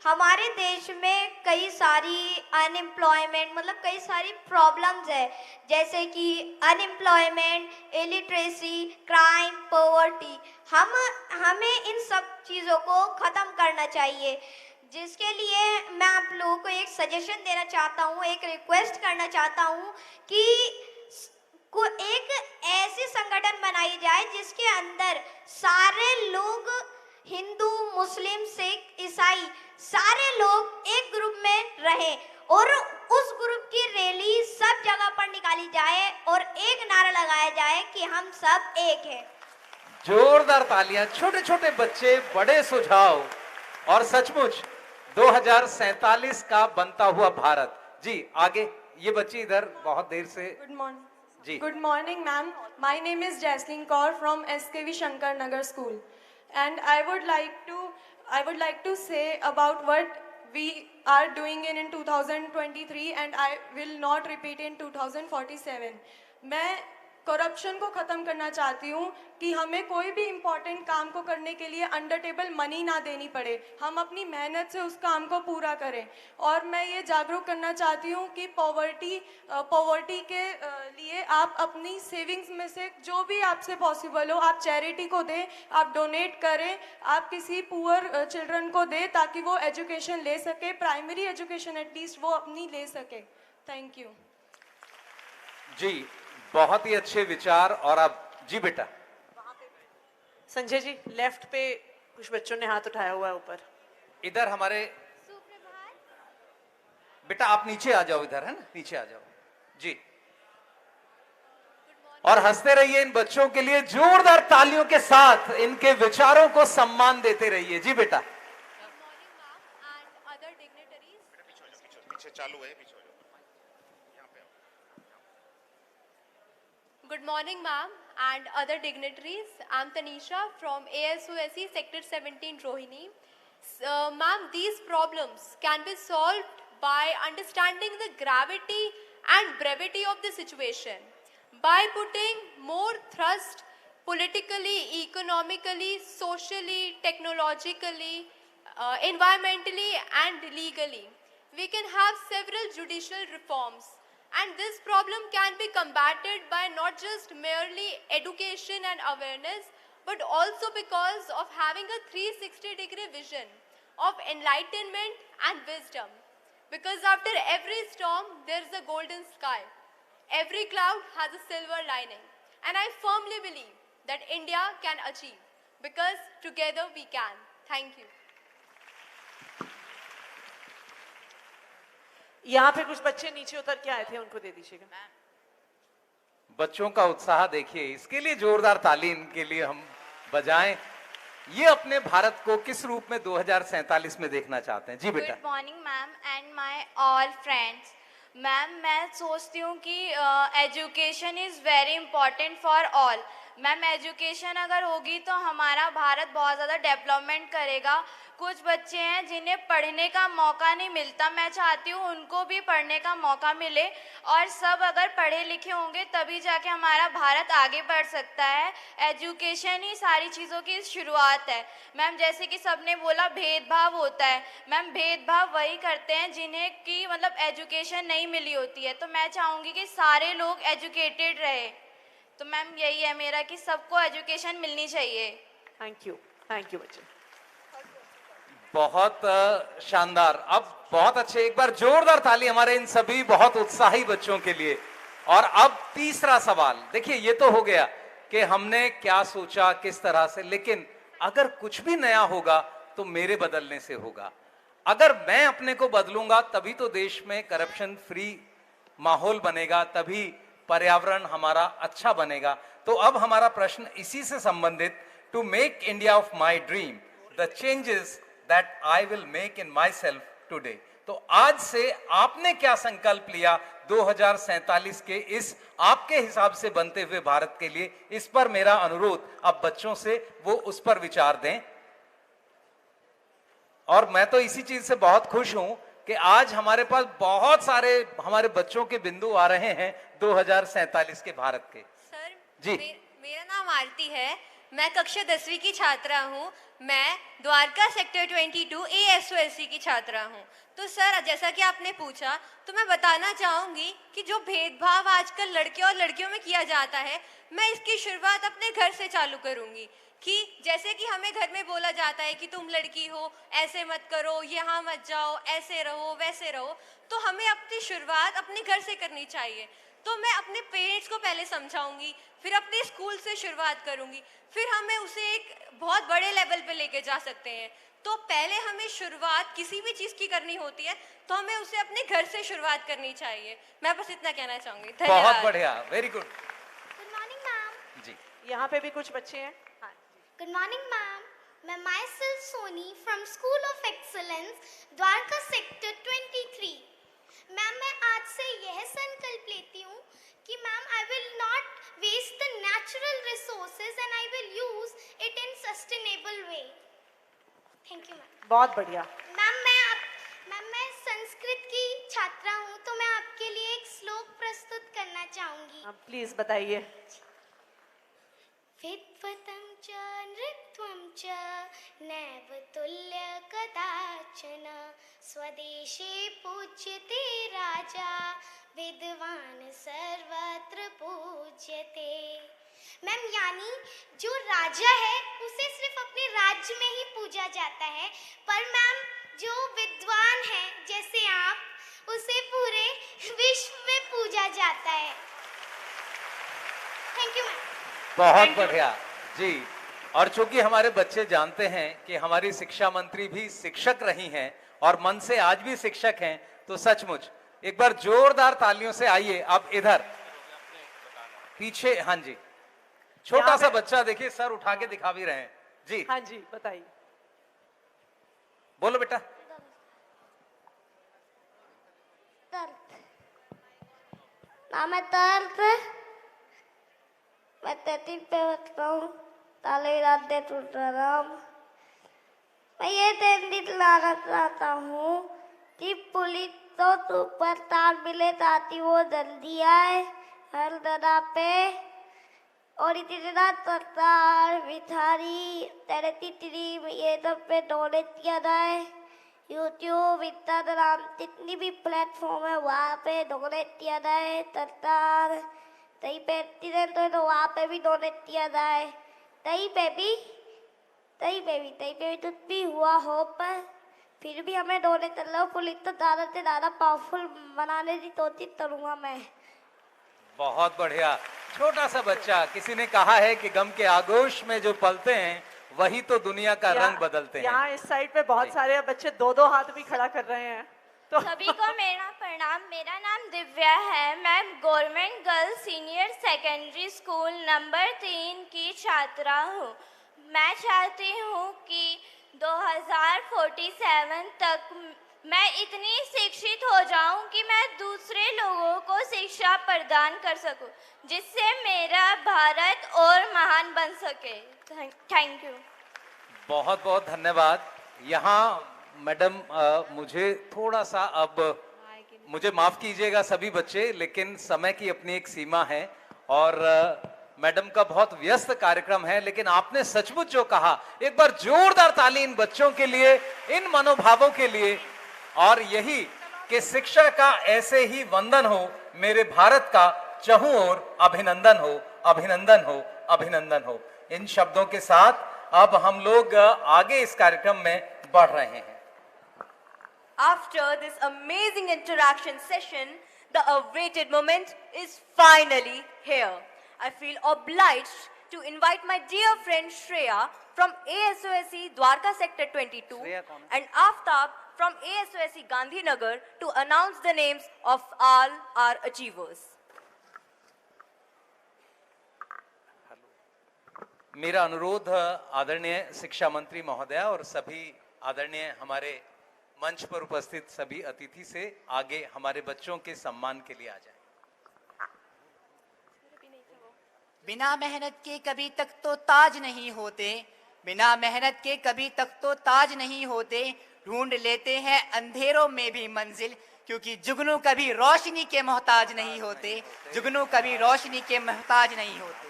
हमारे देश में कई सारी अनएम्प्लॉयमेंट मतलब कई सारी प्रॉब्लम्स है, जैसे कि अनएम्प्लॉयमेंट, इलिटरेसी, क्राइम, पॉवर्टी। हमें इन सब चीज़ों को ख़त्म करना चाहिए, जिसके लिए मैं आप लोगों को एक सजेशन देना चाहता हूँ, एक रिक्वेस्ट करना चाहता हूँ कि एक ऐसी संगठन बनाई जाए जिसके अंदर सारे लोग, हिंदू, मुस्लिम, सिख, ईसाई, सारे लोग एक ग्रुप में रहें और उस ग्रुप की रैली सब जगह पर निकाल निकाली जाए और एक नारा लगाया जाए कि हम सब एक हैं। जोरदार तालियां। छोटे छोटे बच्चे, बड़े सुझाव और सचमुच 2047 का बनता हुआ भारत। जी आगे, ये बच्ची इधर बहुत देर से। Good morning. Ji Good morning, ma'am. My name is Jaslyn Kaur from SKV Shankar Nagar School, and I would like to say about what we are doing in 2023, and I will not repeat in 2047. मैं corruption को ख़त्म करना चाहती हूँ कि हमें कोई भी इम्पोर्टेंट काम को करने के लिए अंडर टेबल मनी ना देनी पड़े, हम अपनी मेहनत से उस काम को पूरा करें। और मैं ये जागरूक करना चाहती हूँ कि पॉवर्टी के लिए आप अपनी सेविंग्स में से जो भी आपसे पॉसिबल हो आप चैरिटी को दें, आप डोनेट करें, आप किसी पुअर चिल्ड्रन को दें ताकि वो एजुकेशन ले सके, प्राइमरी एजुकेशन एटलीस्ट वो अपनी ले सके। थैंक यू जी, बहुत ही अच्छे विचार। और अब जी बेटा। संजय जी, लेफ्ट पे कुछ बच्चों ने हाथ उठाया हुआ है ऊपर। इधर हमारे बेटा, आप नीचे आ जाओ, इधर है ना, नीचे आ जाओ जी। और हंसते रहिए। इन बच्चों के लिए जोरदार तालियों के साथ इनके विचारों को सम्मान देते रहिए। जी बेटा। पीछे चालू है, पीछे। Good morning, ma'am, and other dignitaries. I'm Tanisha from ASOSE Sector 17, Rohini. Ma'am, these problems can be solved by understanding the gravity and brevity of the situation, by putting more thrust politically, economically, socially, technologically, environmentally, and legally. We can have several judicial reforms. And this problem can be combated by not just merely education and awareness, but also because of having a 360-degree vision of enlightenment and wisdom. Because after every storm, there is a golden sky. Every cloud has a silver lining. And I firmly believe that India can achieve. Because together we can. Thank you. यहाँ पे कुछ बच्चे नीचे उतर के आए थे, उनको दे दीजिएगा। बच्चों का उत्साह देखिए, इसके लिए जोरदार ताली इनके लिए हम बजाएं। ये अपने भारत को किस रूप में 2047 में देखना चाहते हैं। जी बेटा। Good morning ma'am and my all friends. Ma'am, मैं सोचती हूँ कि education is very important for all. Ma'am, education अगर होगी तो हमारा भारत बहुत ज़्यादा डेवलपमेंट करेगा। कुछ बच्चे हैं जिन्हें पढ़ने का मौका नहीं मिलता, मैं चाहती हूँ उनको भी पढ़ने का मौका मिले और सब अगर पढ़े लिखे होंगे तभी जाके हमारा भारत आगे बढ़ सकता है। एजुकेशन ही सारी चीज़ों की शुरुआत है। मैम, जैसे कि सबने बोला भेदभाव होता है, मैम भेदभाव वही करते हैं जिन्हें कि मतलब एजुकेशन नहीं मिली होती है। तो मैं चाहूँगी कि सारे लोग एजुकेटेड रहे। तो मैम यही है मेरा कि सबको एजुकेशन मिलनी चाहिए। थैंक यू बच्चे। बहुत शानदार। अब बहुत अच्छे, एक बार जोरदार ताली हमारे इन सभी बहुत उत्साही बच्चों के लिए। और अब तीसरा सवाल देखिए, ये तो हो गया कि हमने क्या सोचा किस तरह से, लेकिन अगर कुछ भी नया होगा तो मेरे बदलने से होगा। अगर मैं अपने को बदलूंगा तभी तो देश में करप्शन फ्री माहौल बनेगा, तभी पर्यावरण हमारा अच्छा बनेगा। तो अब हमारा प्रश्न इसी से संबंधित, to make India of my dream the changes that I will make in myself today। तो आज से आपने क्या संकल्प लिया 2047 के इस आपके हिसाब से बनते हुए भारत के लिए, इस पर मेरा अनुरोध अब बच्चों से वो उस पर विचार दें। और मैं तो इसी चीज से बहुत खुश हूं कि आज हमारे पास बहुत सारे हमारे बच्चों के बिंदु आ रहे हैं 2047 के भारत के। सर जी, मेरा नाम आरती है, मैं कक्षा 10वीं की छात्रा हूँ। मैं द्वारका सेक्टर 22 ASOSE की छात्रा हूँ। तो सर, जैसा कि आपने पूछा तो मैं बताना चाहूँगी कि जो भेदभाव आजकल लड़के और लड़कियों में किया जाता है, मैं इसकी शुरुआत अपने घर से चालू करूँगी। कि जैसे कि हमें घर में बोला जाता है कि तुम लड़की हो, ऐसे मत करो, यहाँ मत जाओ, ऐसे रहो, वैसे रहो, तो हमें अपनी शुरुआत अपने घर से करनी चाहिए। तो मैं अपने पेरेंट्स को पहले समझाऊंगी, फिर अपने स्कूल से शुरुआत करूंगी, फिर हमें उसे एक बहुत बड़े लेवल पे लेके जा सकते हैं। तो पहले हमें शुरुआत किसी भी चीज़ की करनी होती है तो हमें उसे अपने घर से शुरुआत करनी चाहिए। मैं बस इतना कहना चाहूँगी। धन्यवाद। बहुत बढ़िया, very good. Good morning ma'am. जी, यहाँ पे भी कुछ बच्चे हैं। Good morning ma'am. मैं myself Soni from school of excellence Dwarka sector 23। Ma'am मैं आज से यह संकल्प लेती हूँ कि ma'am I will not waste the natural resources and I will use it in sustainable way. Thank you ma'am. बहुत बढ़िया। मैम मैं संस्कृत की छात्रा हूँ तो मैं आपके लिए एक श्लोक प्रस्तुत करना चाहूंगी। प्लीज बताइए। विद्वतं च नृत्वं च नैव तुल्य कदाचन स्वदेशे पूज्यते राजा विद्वान सर्वत्र पूज्यते। मैम यानी जो राजा है उसे सिर्फ अपने राज्य में ही पूजा जाता है, पर मैम जो विद्वान है जैसे आप उसे पूरे विश्व में पूजा जाता है। Thank you ma'am. बहुत बढ़िया जी। और चूंकि हमारे बच्चे जानते हैं कि हमारी शिक्षा मंत्री भी शिक्षक रही हैं और मन से आज भी शिक्षक हैं, तो सचमुच एक बार जोरदार तालियों से आइए। अब इधर पीछे, हाँ जी, छोटा सा बच्चा देखिए सर उठा के दिखा भी रहे हैं जी। हाँ जी बताइए। बोलो बेटा। मैं 13 पे बचता हूँ। ताले रात दे टूट राम। मैं ये दिलाना चाहता हूँ कि पुलिस तो सुपरस्टार मिले ताकि वो जल्दी आए हर जगह पे, और इतना सरकार भिखारी चैरिटी टीम ये सब पे डोनेट किया जाए। यूट्यूब, इंस्टाग्राम जितनी भी प्लेटफॉर्म है वहाँ पे डोनेट किया जाए। सरकार कहीं पे एक्सीडेंट हो तो वहाँ पे भी डोनेट किया जाए। कहीं पे भी कुछ भी हुआ हो पर फिर भी हमें डोनेट कर लो। पुलिस तो ज़्यादा से ज़्यादा पावरफुल बनाने की कोशिश करूँगा मैं। बहुत बढ़िया। छोटा सा बच्चा, किसी ने कहा है कि गम के आगोश में जो पलते हैं वही तो दुनिया का रंग बदलते हैं। यहाँ इस साइड पे बहुत सारे बच्चे दो दो हाथ भी खड़ा कर रहे हैं। तो सभी को मेरा प्रणाम। मेरा नाम दिव्या है। मैं government girls senior secondary school number 3 की छात्रा हूँ। मैं चाहती हूँ कि 2047 तक मैं इतनी शिक्षित हो जाऊं कि मैं दूसरे लोगों को शिक्षा प्रदान कर सकूं, जिससे मेरा भारत और महान बन सके। Thank you. बहुत बहुत धन्यवाद। यहाँ मैडम मुझे थोड़ा सा, अब मुझे माफ कीजिएगा सभी बच्चे, लेकिन समय की अपनी एक सीमा है और मैडम का बहुत व्यस्त कार्यक्रम है, लेकिन आपने सचमुच जो कहा, एक बार जोरदार ताली इन बच्चों के लिए, इन मनोभावों के लिए। और यही कि शिक्षा का ऐसे ही वंदन हो मेरे भारत का, चहुं ओर अभिनंदन हो, अभिनंदन हो, अभिनंदन हो। इन शब्दों के साथ अब हम लोग आगे इस कार्यक्रम में बढ़ रहे हैं। After this amazing interaction session, the awaited moment is finally here. I feel obliged to invite my dear friend Shreya from ASOSE Dwarka Sector 22 and Aftab from ASOSE Gandhinagar to announce the names of all our achievers. मेरा अनुरोध आदरणीय शिक्षा मंत्री महोदया और सभी आदरणीय हमारे मंच पर उपस्थित सभी अतिथि से आगे हमारे बच्चों के सम्मान के लिए आ जाए। बिना मेहनत के कभी तक तो ताज नहीं होते, बिना मेहनत के कभी तक तो ताज नहीं होते। ढूंढ लेते हैं अंधेरों में भी मंजिल, क्योंकि जुगनू कभी रोशनी के मोहताज नहीं होते, जुगनू कभी रोशनी के मोहताज नहीं होते।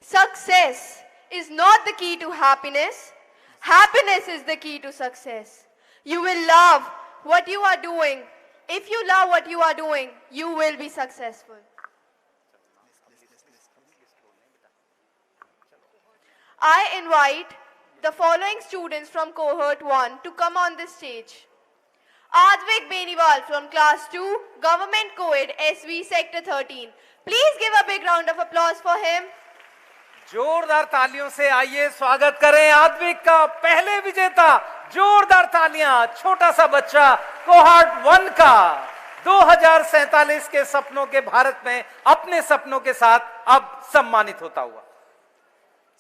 Success is not the key to happiness. Happiness is the key to success. You will love what you are doing. If you love what you are doing, you will be successful. I invite the following students from cohort 1 to come on this stage. Advik Beniwal from Class 2, Government Co-ed SV Sector 13. Please give a big round of applause for him. जोरदार तालियों से आइए स्वागत करें आद्विक का पहले विजेता। जोरदार तालियां। छोटा सा बच्चा कोहॉर्ट 1 का 2047 के सपनों के भारत में अपने सपनों के साथ अब सम्मानित होता हुआ।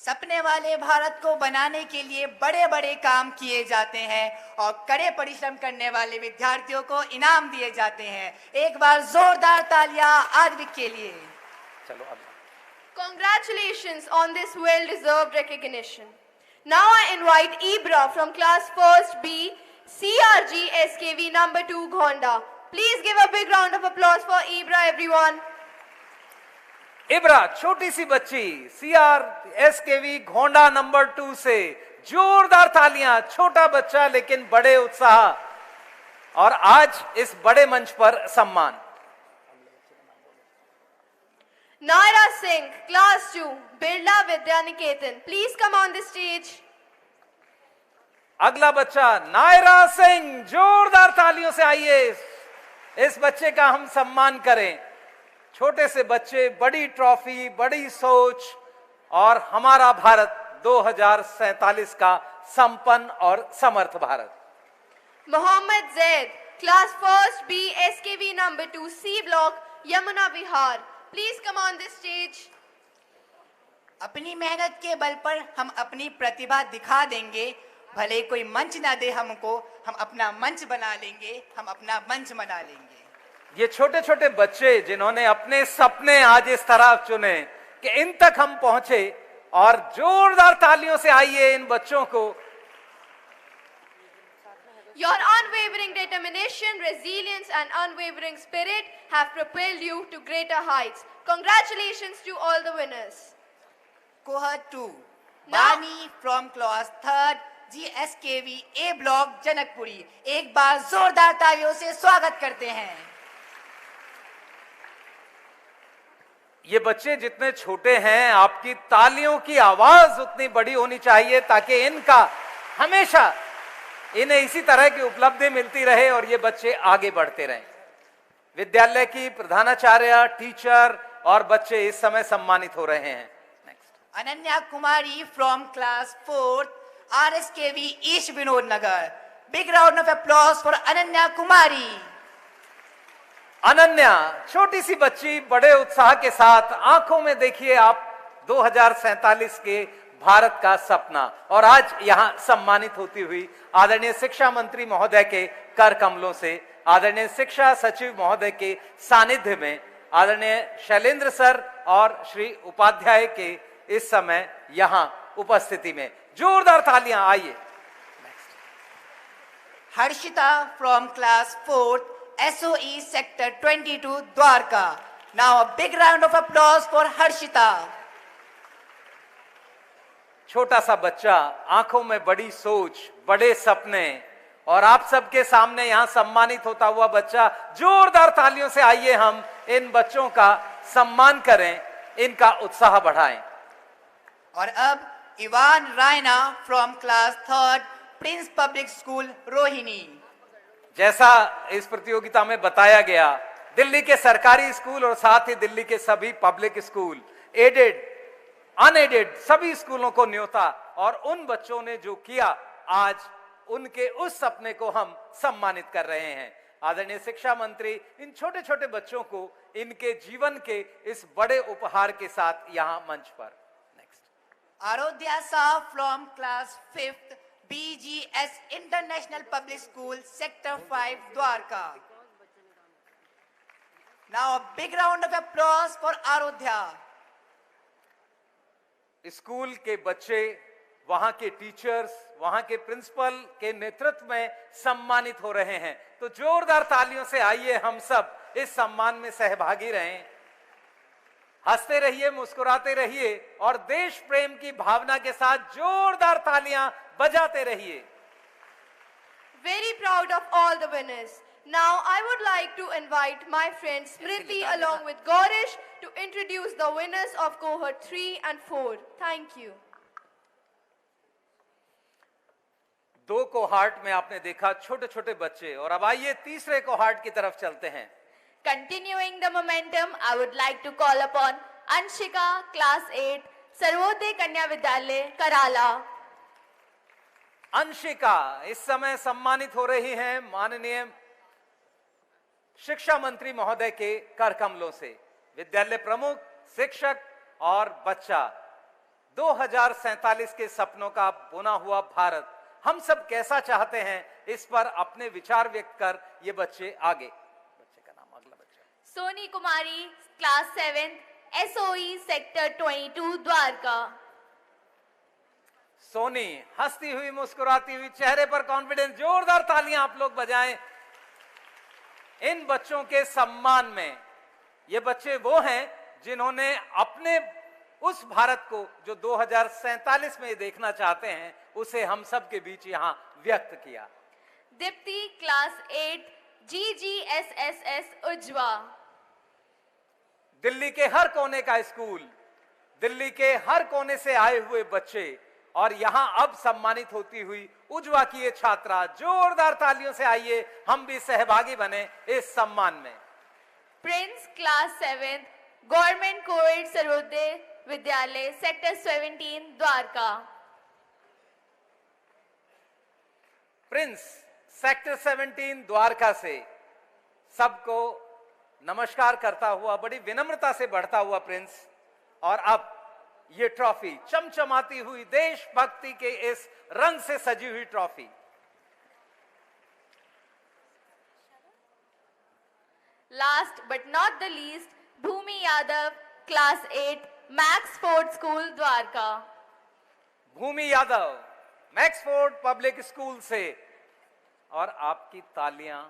सपने वाले भारत को बनाने के लिए बड़े बड़े काम किए जाते हैं और कड़े परिश्रम करने वाले विद्यार्थियों को इनाम दिए जाते हैं। एक बार जोरदार तालियां आद्विक के लिए। चलो अब Congratulations on this well-deserved recognition. Now I invite Ibra from Class 1st B, CRG SKV number 2, Gonda. Please give a big round of applause for Ibra, everyone. इब्रा छोटी सी बच्ची CRSKV घोंडा नंबर 2 से जोरदार तालियां। छोटा बच्चा लेकिन बड़े उत्साह और आज इस बड़े मंच पर सम्मान। Naira Singh, Class 2, Birla Vidya Niketan. Please come on the stage. अगला बच्चा नायरा सिंह। जोरदार तालियों से आइए इस बच्चे का हम सम्मान करें। छोटे से बच्चे, बड़ी ट्रॉफी, बड़ी सोच और हमारा भारत 2047 का संपन्न और समर्थ Bharat. Mohammad Zaid, Class 1st B, SKV number 2, C Block, Yamuna Vihar. Please come on this stage. अपनी मेहनत के बल पर हम अपनी प्रतिभा दिखा देंगे। भले कोई मंच ना दे हमको, हम अपना मंच बना लेंगे, हम अपना मंच बना लेंगे। ये छोटे छोटे बच्चे जिन्होंने अपने सपने आज इस तरह चुने कि इन तक हम पहुंचे, और जोरदार तालियों से आइए इन बच्चों को। Your unwavering determination, resilience and unwavering spirit have propelled you to greater heights. Congratulations to all the winners. Cohort 2, Bani from Class 3rd GSKV A Block Janakpuri. एक बार जोरदार तालियों से स्वागत करते हैं। ये बच्चे जितने छोटे हैं, आपकी तालियों की आवाज उतनी बड़ी होनी चाहिए ताकि इनका हमेशा इन्हें इसी तरह की उपलब्धि मिलती रहे और ये बच्चे आगे बढ़ते रहें। विद्यालय की प्रधानाचार्य, टीचर और बच्चे इस समय सम्मानित हो रहे हैं। Ananya Kumari from class 4th RSKV east Vinod Nagar. Big round of applause for Ananya Kumari. Ananya छोटी सी बच्ची बड़े उत्साह के साथ, आंखों में देखिए आप 2047 के भारत का सपना, और आज यहां सम्मानित होती हुई आदरणीय शिक्षा मंत्री महोदय के कर कमलों से, आदरणीय शिक्षा सचिव महोदय के सानिध्य में, आदरणीय शैलेंद्र सर और श्री उपाध्याय के इस समय यहां उपस्थिति में जोरदार तालियां। आइए Harshita from class 4th SOE Sector 22 Dwarka. Now a big round of applause for Harshita. छोटा सा बच्चा, आंखों में बड़ी सोच, बड़े सपने, और आप सबके सामने यहां सम्मानित होता हुआ बच्चा। जोरदार तालियों से आइए हम इन बच्चों का सम्मान करें, इनका उत्साह बढ़ाएं। और अब Ivan Raina from class 3rd Prince public school Rohini. जैसा इस प्रतियोगिता में बताया गया, दिल्ली के सरकारी स्कूल और साथ ही दिल्ली के सभी पब्लिक स्कूल, एडेड अनएडेड सभी स्कूलों को न्योता, और उन बच्चों ने जो किया, आज उनके उस सपने को हम सम्मानित कर रहे हैं। आदरणीय शिक्षा मंत्री इन छोटे छोटे बच्चों को इनके जीवन के इस बड़े उपहार के साथ यहां मंच पर। Arodhya Shah from class 5th BGS international public school sector 5 Dwarka. Now a big round of applause for Arodhya. School के बच्चे, वहां के टीचर्स, वहां के प्रिंसिपल के नेतृत्व में सम्मानित हो रहे हैं, तो जोरदार तालियों से आइए हम सब इस सम्मान में सहभागी रहें। हंसते रहिए, मुस्कुराते रहिए और देश प्रेम की भावना के साथ जोरदार तालियां बजाते रहिए। Very proud of all the winners. Now I would like to invite my friend Smriti along with Gaurish to introduce the winners of cohort 3 and 4. Thank you. दो कोहार्ट में आपने देखा छोटे छोटे बच्चे, और अब आइए तीसरे कोहार्ट की तरफ चलते हैं। Continuing the momentum, I would like to call upon Anshika, Class 8, Sarvodaya कन्या विद्यालय, कराला। अंशिका इस समय सम्मानित हो रही हैं माननीय शिक्षा मंत्री महोदय के कर कमलों से। विद्यालय प्रमुख, शिक्षक और बच्चा, 2047 के सपनों का बुना हुआ भारत हम सब कैसा चाहते हैं, इस पर अपने विचार व्यक्त कर ये बच्चे आगे। बच्चे का नाम, अगला बच्चा Soni Kumari, class 7, SOE sector 22, Dwarka. Soni हंसती हुई, मुस्कुराती हुई, चेहरे पर कॉन्फिडेंस, जोरदार तालियां आप लोग बजाएं इन बच्चों के सम्मान में। ये बच्चे वो हैं जिन्होंने अपने उस भारत को जो 2047 में देखना चाहते हैं, उसे हम सब के बीच यहां व्यक्त किया। Deepti, class 8, GGSSS, उज्वा। दिल्ली के हर कोने का स्कूल, दिल्ली के हर कोने से आए हुए बच्चे, और यहां अब सम्मानित होती हुई उज्वा की ये छात्रा। जोरदार तालियों से आइए हम भी सहभागी बने इस सम्मान में। Prince, class 7, government coed Sarvodaya Vidyalaya, sector 17, Dwarka. Prince sector 17 Dwarka से सबको नमस्कार करता हुआ, बड़ी विनम्रता से बढ़ता हुआ प्रिंस, और अब ये ट्रॉफी, चमचमाती हुई देशभक्ति के इस रंग से सजी हुई trophy. Last but not the least, Bhumi Yadav, class 8, Maxford school, Dwarka. Bhumi Yadav Maxford public school से, और आपकी तालियां।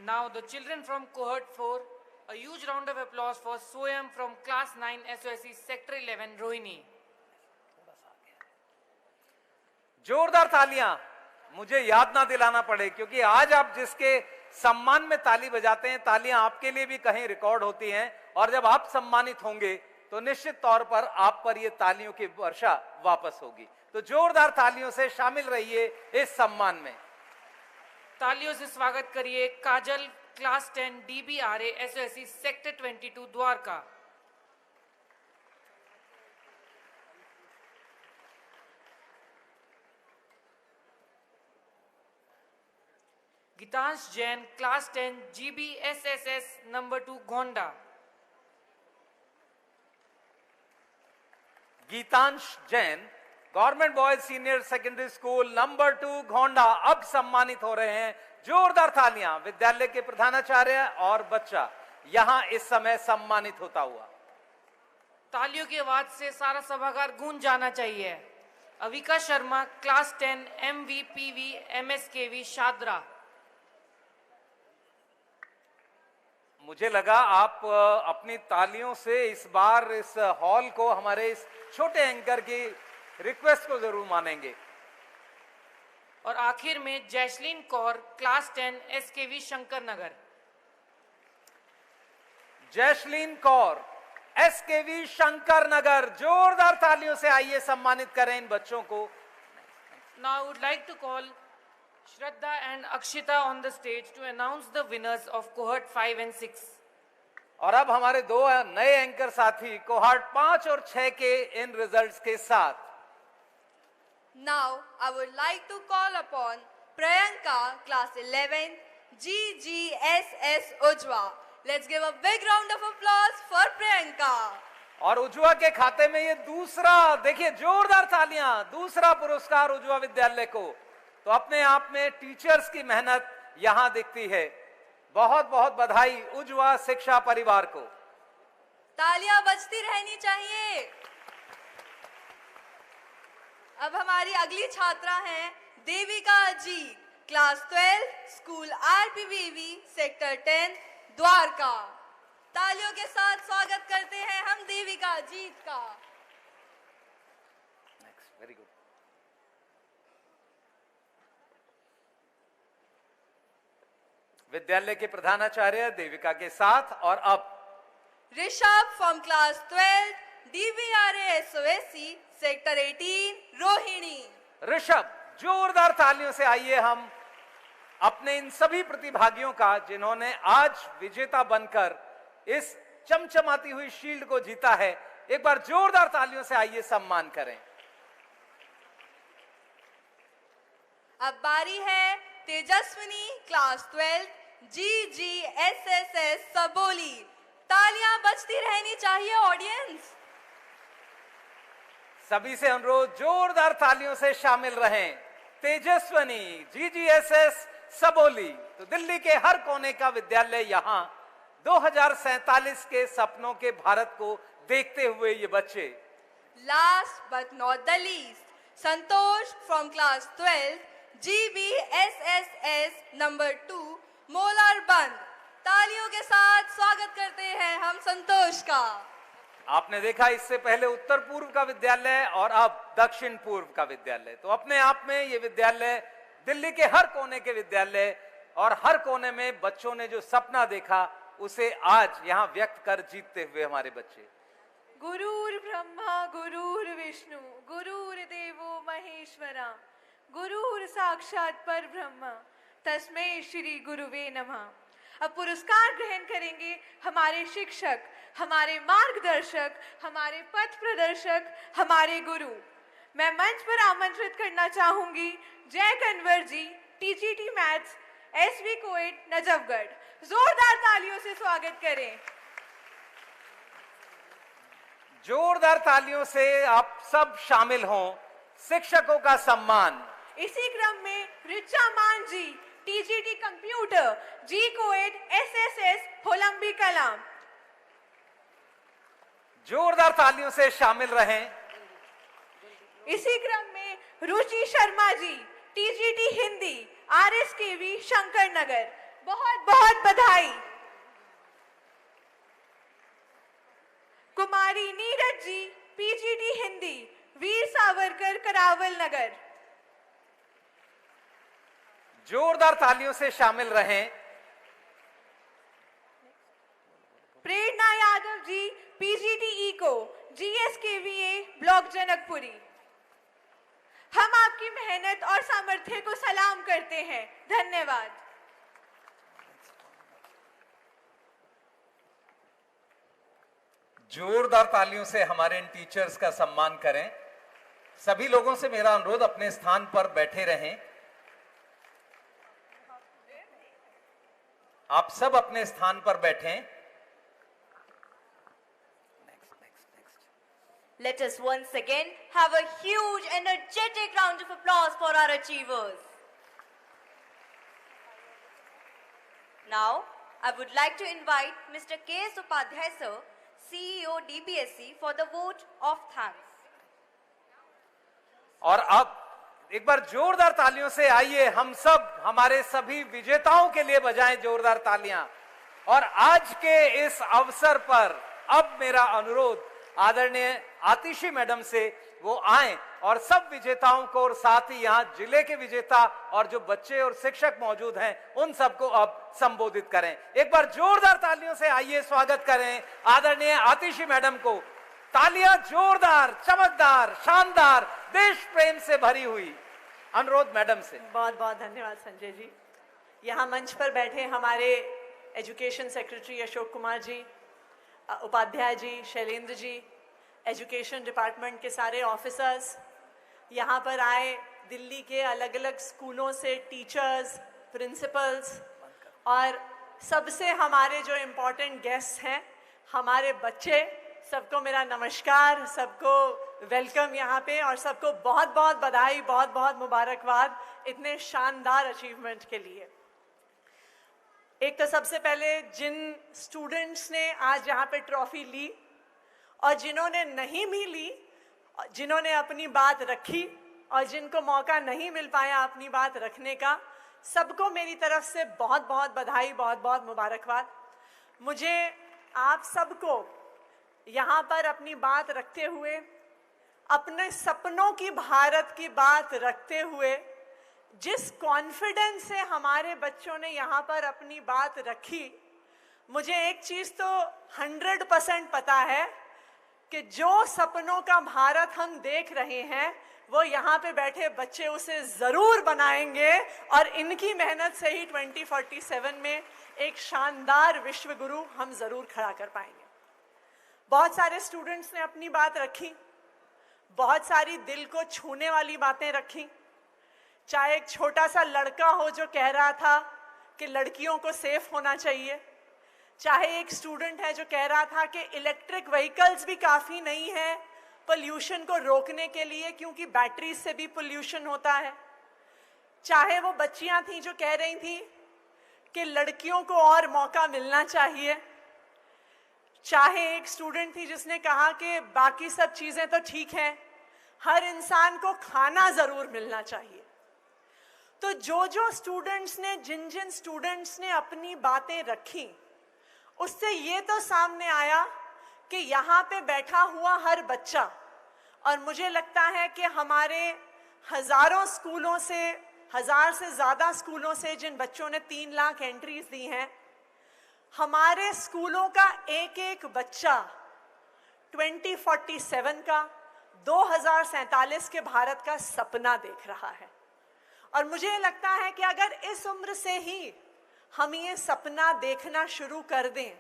Now the children from cohort 4, a huge round of applause for Swayam from class 9 SOSE sector 11, Rohini. जोरदार तालियां। मुझे याद ना दिलाना पड़े, क्योंकि आज आप जिसके सम्मान में ताली बजाते हैं, तालियां आपके लिए भी कहीं रिकॉर्ड होती हैं, और जब आप सम्मानित होंगे तो निश्चित तौर पर आप पर ये तालियों की वर्षा वापस होगी। तो जोरदार तालियों से शामिल रहिए इस सम्मान में। तालियों से स्वागत करिए Kajal, class 10 DBRA SOSE sector 22, Dwarka. Geetansh Jain, class 10 GBSSS number 2, Gonda. Geetansh Jain, government boys senior secondary school number 2, Gonda, अब सम्मानित हो रहे हैं। जोरदार तालियां। विद्यालय के प्रधानाचार्य और बच्चा यहां इस समय सम्मानित होता हुआ। तालियों की आवाज से सारा सभागार गूंज जाना चाहिए। Avika Sharma, class 10 MVPV MSKV, Shahdara. मुझे लगा आप अपनी तालियों से इस बार इस हॉल को, हमारे इस छोटे एंकर की रिक्वेस्ट को जरूर मानेंगे। और आखिर में जैस्लीन Kaur, class 10 SKV, Shankar Nagar. जैस्लीन Kaur, SKV, Shankar Nagar. जोरदार तालियों से आइए सम्मानित करें इन बच्चों को। Now I would like to call Shraddha and Akshita on the stage to announce the winners of cohort 5 and 6. और अब हमारे दो नए एंकर साथी कोहॉर्ट 5 और 6 के इन रिजल्ट्स के साथ। Now I would like to call upon Priyanka, class 11, GGSS, Ujwa. Let's give a big round of applause for Priyanka. और उज्वा के खाते में ये दूसरा, देखिए जोरदार तालियां, दूसरा पुरस्कार उज्वा विद्यालय को। तो अपने आप में टीचर्स की मेहनत यहां दिखती है। बहुत बहुत बधाई उज्वा शिक्षा परिवार को। तालियां बजती रहनी चाहिए। अब हमारी अगली छात्रा हैं Devika Ajit, class 12, school RPVV, sector 10, Dwarka. तालियों के साथ स्वागत करते हैं हम देविका अजीत का। Very good. विद्यालय के प्रधानाचार्य देविका के साथ, और अब Rishabh from class 12, DBRA SOSC sector 18 Rohini. Rishabh, जोरदार तालियों से आइए हम अपने इन सभी प्रतिभागियों का जिन्होंने आज विजेता बनकर इस चमचमाती हुई शील्ड को जीता है, एक बार जोरदार तालियों से आइए सम्मान करें। अब बारी है तेजस्विनी क्लास 12 GGSSS सबोली। तालियां बजती रहनी चाहिए ऑडियंस। सभी से अनुरोध जोरदार तालियों से शामिल रहें। तेजस्विनी GGSS सबोली, तो दिल्ली के हर कोने का विद्यालय यहाँ 2047 के सपनों के भारत को देखते हुए ये बच्चे। Last but not the least, Santosh from class 12 GBSSS number 2 molar बंद। तालियों के साथ स्वागत करते हैं हम संतोष का। आपने देखा इससे पहले उत्तर पूर्व का विद्यालय और अब दक्षिण पूर्व का विद्यालय, तो अपने आप में ये विद्यालय दिल्ली के हर कोने के विद्यालय और हर कोने में बच्चों ने जो सपना देखा उसे आज यहाँ व्यक्त कर जीतते हुए हमारे बच्चे। गुरुर् ब्रह्मा गुरुर् विष्णु गुरुर्देवो महेश्वरा गुरुर् साक्षात परब्रह्म तस्मै श्री गुरुवे नमः। अब पुरस्कार ग्रहण करेंगे हमारे शिक्षक, हमारे मार्गदर्शक, हमारे पथ प्रदर्शक, हमारे गुरु। मैं मंच पर आमंत्रित करना चाहूंगी जय कन्वर जी, TGT मैथ्स, SV कोएट नजफगढ़। जोरदार तालियों से स्वागत करें। जोरदार तालियों से आप सब शामिल हों। शिक्षकों का सम्मान। इसी क्रम में रिचा मान जी, TGT कंप्यूटर, G कोएट SSS होलंबी कलाम। जोरदार तालियों से शामिल रहें। इसी क्रम में रुचि शर्मा जी, TGT हिंदी, RSKV शंकर नगर। बहुत बहुत बधाई। कुमारी नीरज जी, PGT हिंदी, वीर सावरकर करावल नगर। जोरदार तालियों से शामिल रहें। Prerna Yadav ji, PGT eco, GSKVA block Janakpuri. हम आपकी मेहनत और सामर्थ्य को सलाम करते हैं। धन्यवाद। जोरदार तालियों से हमारे इन टीचर्स का सम्मान करें। सभी लोगों से मेरा अनुरोध अपने स्थान पर बैठे रहें। आप सब अपने स्थान पर बैठें। Let us once again have a huge energetic round of applause for our achievers. Now, I would like to invite Mr. K.S. Upadhyay sir, CEO DBSE for the vote of thanks. और अब एक बार जोरदार तालियों से आइए हम सब हमारे सभी विजेताओं के लिए बजाएं जोरदार तालियां। और आज के इस अवसर पर अब मेरा अनुरोध आदरणीय आतिशी मैडम से वो आए और सब विजेताओं को और साथ ही यहाँ जिले के विजेता और जो बच्चे और शिक्षक मौजूद हैं उन सबको अब संबोधित करें। एक बार जोरदार तालियों से आइए स्वागत करें आदरणीय आतिशी मैडम को। तालियां जोरदार, चमकदार, शानदार, देश प्रेम से भरी हुई। अनुरोध मैडम से। बहुत बहुत धन्यवाद संजय जी। यहाँ मंच पर बैठे हमारे education secretary Ashok Kumar ji, Upadhyay ji, Shailendra ji, education department के सारे ऑफिसर्स, यहाँ पर आए दिल्ली के अलग अलग स्कूलों से टीचर्स, प्रिंसिपल्स और सबसे हमारे जो इम्पोर्टेंट गेस्ट हैं हमारे बच्चे, सबको मेरा नमस्कार, सबको वेलकम यहाँ पे और सबको बहुत बहुत बधाई, बहुत बहुत मुबारकबाद इतने शानदार अचीवमेंट के लिए। एक तो सबसे पहले जिन स्टूडेंट्स ने आज यहाँ पे ट्रॉफी ली और जिन्होंने नहीं भी ली, जिन्होंने अपनी बात रखी और जिनको मौका नहीं मिल पाया अपनी बात रखने का, सबको मेरी तरफ से बहुत बहुत बधाई, बहुत बहुत मुबारकबाद। मुझे आप सबको यहाँ पर अपनी बात रखते हुए, अपने सपनों की भारत की बात रखते हुए, जिस कॉन्फिडेंस से हमारे बच्चों ने यहाँ पर अपनी बात रखी, मुझे एक चीज़ तो 100% पता है कि जो सपनों का भारत हम देख रहे हैं वो यहाँ पे बैठे बच्चे उसे ज़रूर बनाएंगे और इनकी मेहनत से ही 2047 में एक शानदार विश्व गुरु हम ज़रूर खड़ा कर पाएंगे। बहुत सारे स्टूडेंट्स ने अपनी बात रखी, बहुत सारी दिल को छूने वाली बातें रखी। चाहे एक छोटा सा लड़का हो जो कह रहा था कि लड़कियों को सेफ होना चाहिए, चाहे एक स्टूडेंट है जो कह रहा था कि इलेक्ट्रिक व्हीकल्स भी काफ़ी नहीं है पोल्यूशन को रोकने के लिए क्योंकि बैटरी से भी पोल्यूशन होता है, चाहे वो बच्चियां थीं जो कह रही थी कि लड़कियों को और मौका मिलना चाहिए, चाहे एक स्टूडेंट थी जिसने कहा कि बाकी सब चीज़ें तो ठीक हैं, हर इंसान को खाना ज़रूर मिलना चाहिए। तो जो स्टूडेंट्स ने जिन स्टूडेंट्स ने अपनी बातें रखी उससे ये तो सामने आया कि यहाँ पे बैठा हुआ हर बच्चा, और मुझे लगता है कि हमारे हज़ारों स्कूलों से, 1000 से ज़्यादा स्कूलों से जिन बच्चों ने 3 लाख एंट्रीज दी हैं, हमारे स्कूलों का एक एक बच्चा 2047 का, 2047 के भारत का सपना देख रहा है। और मुझे लगता है कि अगर इस उम्र से ही हम ये सपना देखना शुरू कर दें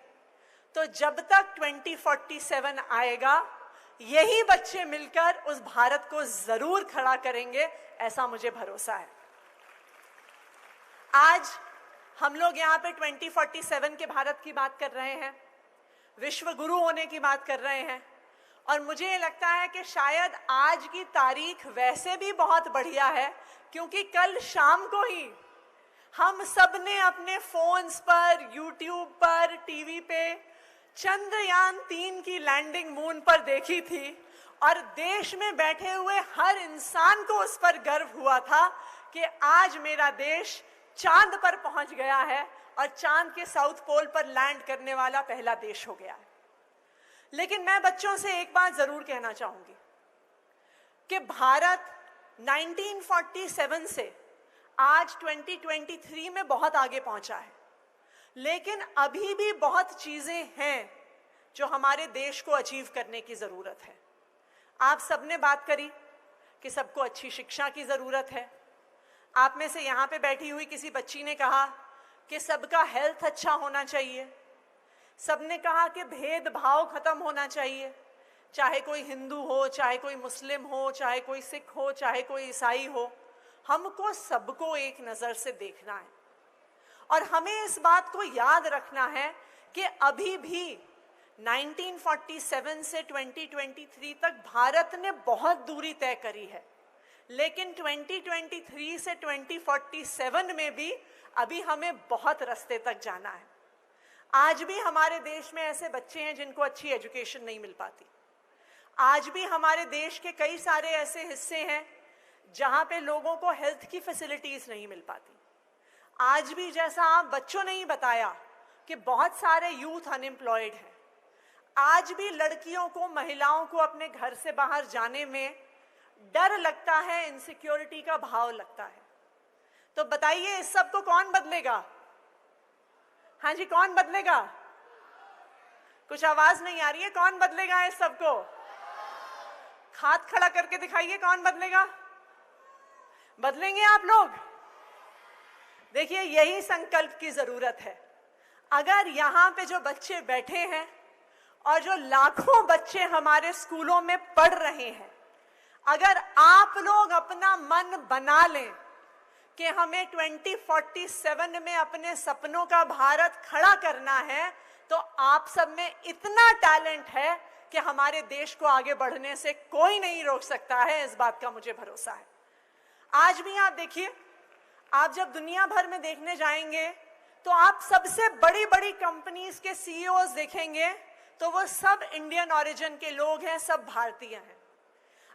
तो जब तक 2047 आएगा यही बच्चे मिलकर उस भारत को जरूर खड़ा करेंगे, ऐसा मुझे भरोसा है। आज हम लोग यहाँ पे 2047 के भारत की बात कर रहे हैं, विश्व गुरु होने की बात कर रहे हैं, और मुझे लगता है कि शायद आज की तारीख वैसे भी बहुत बढ़िया है क्योंकि कल शाम को ही हम सब ने अपने फोन्स पर, यूट्यूब पर, टीवी पे चंद्रयान 3 की लैंडिंग मून पर देखी थी और देश में बैठे हुए हर इंसान को उस पर गर्व हुआ था कि आज मेरा देश चांद पर पहुंच गया है और चांद के साउथ पोल पर लैंड करने वाला पहला देश हो गया है। लेकिन मैं बच्चों से एक बात जरूर कहना चाहूंगी कि भारत 1947 से आज 2023 में बहुत आगे पहुंचा है, लेकिन अभी भी बहुत चीजें हैं जो हमारे देश को अचीव करने की जरूरत है। आप सबने बात करी कि सबको अच्छी शिक्षा की जरूरत है। आप में से यहाँ पे बैठी हुई किसी बच्ची ने कहा कि सबका हेल्थ अच्छा होना चाहिए। सबने कहा कि भेदभाव खत्म होना चाहिए, चाहे कोई हिंदू हो, चाहे कोई मुस्लिम हो, चाहे कोई सिख हो, चाहे कोई ईसाई हो, हमको सबको एक नज़र से देखना है। और हमें इस बात को याद रखना है कि अभी भी 1947 से 2023 तक भारत ने बहुत दूरी तय करी है, लेकिन 2023 से 2047 में भी अभी हमें बहुत रास्ते तक जाना है। आज भी हमारे देश में ऐसे बच्चे हैं जिनको अच्छी एजुकेशन नहीं मिल पाती। आज भी हमारे देश के कई सारे ऐसे हिस्से हैं जहाँ पे लोगों को हेल्थ की फैसिलिटीज़ नहीं मिल पाती। आज भी, जैसा आप बच्चों ने ही बताया, कि बहुत सारे यूथ अनएम्प्लॉयड हैं। आज भी लड़कियों को, महिलाओं को अपने घर से बाहर जाने में डर लगता है, इनसिक्योरिटी का भाव लगता है। तो बताइए इस सब को कौन बदलेगा? हाँ जी, कौन बदलेगा? कुछ आवाज नहीं आ रही है। कौन बदलेगा इस सब को? हाथ खड़ा करके दिखाइए, कौन बदलेगा? बदलेंगे आप लोग? देखिए, यही संकल्प की जरूरत है। अगर यहाँ पे जो बच्चे बैठे हैं और जो लाखों बच्चे हमारे स्कूलों में पढ़ रहे हैं, अगर आप लोग अपना मन बना लें कि हमें 2047 में अपने सपनों का भारत खड़ा करना है, तो आप सब में इतना टैलेंट है कि हमारे देश को आगे बढ़ने से कोई नहीं रोक सकता है। इस बात का मुझे भरोसा है। आज भी आप देखिए, आप जब दुनिया भर में देखने जाएंगे तो आप सबसे बड़ी बड़ी कंपनीज के सीईओज देखेंगे तो वो सब इंडियन ओरिजिन के लोग हैं, सब भारतीय हैं।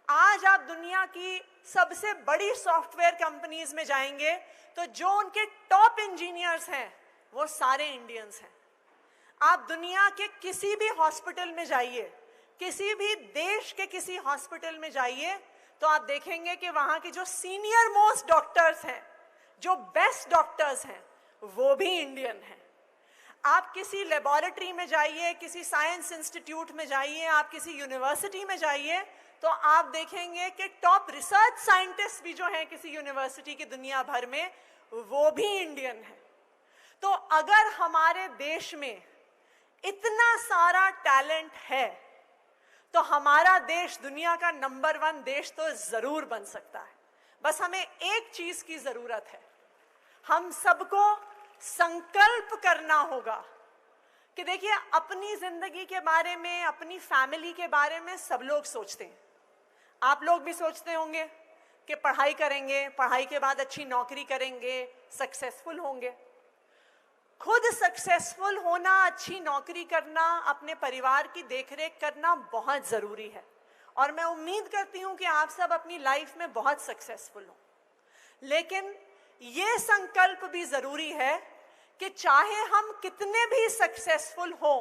आज आप दुनिया की सबसे बड़ी सॉफ्टवेयर कंपनीज में जाएंगे तो जो उनके टॉप इंजीनियर्स हैं वो सारे इंडियंस हैं। आप दुनिया के किसी भी हॉस्पिटल में जाइए, किसी भी देश के किसी हॉस्पिटल में जाइए, तो आप देखेंगे कि वहां के जो सीनियर मोस्ट डॉक्टर्स हैं, जो बेस्ट डॉक्टर्स हैं, वो भी इंडियन हैं। आप किसी लेबोरेटरी में जाइए, किसी साइंस इंस्टीट्यूट में जाइए, आप किसी यूनिवर्सिटी में जाइए, तो आप देखेंगे कि टॉप रिसर्च साइंटिस्ट भी जो हैं किसी यूनिवर्सिटी की दुनिया भर में, वो भी इंडियन है। तो अगर हमारे देश में इतना सारा टैलेंट है तो हमारा देश दुनिया का नंबर 1 देश तो जरूर बन सकता है। बस हमें एक चीज की जरूरत है, हम सबको संकल्प करना होगा कि देखिए, अपनी जिंदगी के बारे में, अपनी फैमिली के बारे में सब लोग सोचते हैं। आप लोग भी सोचते होंगे कि पढ़ाई करेंगे, पढ़ाई के बाद अच्छी नौकरी करेंगे, सक्सेसफुल होंगे। खुद सक्सेसफुल होना, अच्छी नौकरी करना, अपने परिवार की देखरेख करना बहुत ज़रूरी है और मैं उम्मीद करती हूँ कि आप सब अपनी लाइफ में बहुत सक्सेसफुल हो। लेकिन ये संकल्प भी ज़रूरी है कि चाहे हम कितने भी सक्सेसफुल हो,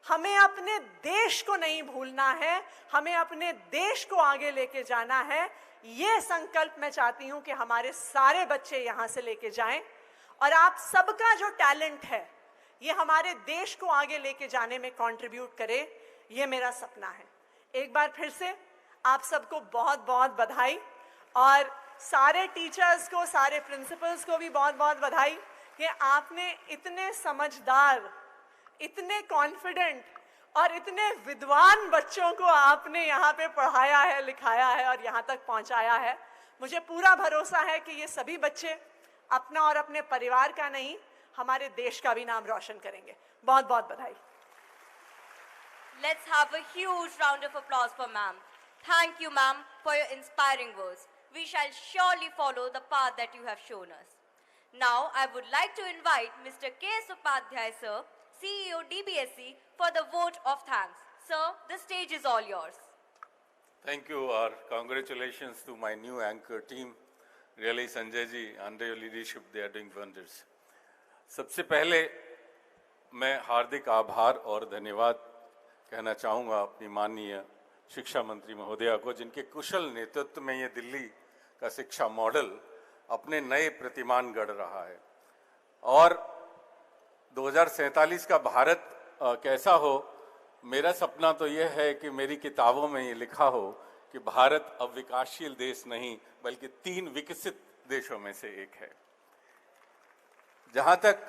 हमें अपने देश को नहीं भूलना है, हमें अपने देश को आगे लेके जाना है। ये संकल्प मैं चाहती हूँ कि हमारे सारे बच्चे यहाँ से लेके जाएं और आप सबका जो टैलेंट है ये हमारे देश को आगे लेके जाने में कंट्रीब्यूट करे। ये मेरा सपना है। एक बार फिर से आप सबको बहुत बहुत बधाई और सारे टीचर्स को, सारे प्रिंसिपल्स को भी बहुत बहुत बधाई कि आपने इतने समझदार, इतने कॉन्फिडेंट और इतने विद्वान बच्चों को आपने यहाँ पे पढ़ाया है, लिखाया है और यहाँ तक पहुँचाया है। मुझे पूरा भरोसा है कि ये सभी बच्चे अपना और अपने परिवार का नहीं, हमारे देश का भी नाम रोशन करेंगे। बहुत बहुत बधाई। Let's have a huge round of applause for ma'am. Thank you, ma'am, for your inspiring words. We shall surely follow the path that you have shown us. Now, I would like to invite Mr. K.S. Upadhyay, sir, CEO DBSE, for the vote of thanks. Sir, the stage is all yours. Thank you, congratulations to my new anchor team. Really, Sanjay ji, under your leadership, they are doing wonders. सबसे पहले मैं हार्दिक आभार और धन्यवाद कहना चाहूँगा अपनी माननीय शिक्षा मंत्री महोदया को, जिनके कुशल नेतृत्व में ये दिल्ली का शिक्षा मॉडल अपने नए प्रतिमान गढ़ रहा है। और 2047 का भारत कैसा हो, मेरा सपना तो यह है कि मेरी किताबों में ये लिखा हो कि भारत अब विकासशील देश नहीं बल्कि 3 विकसित देशों में से एक है। जहाँ तक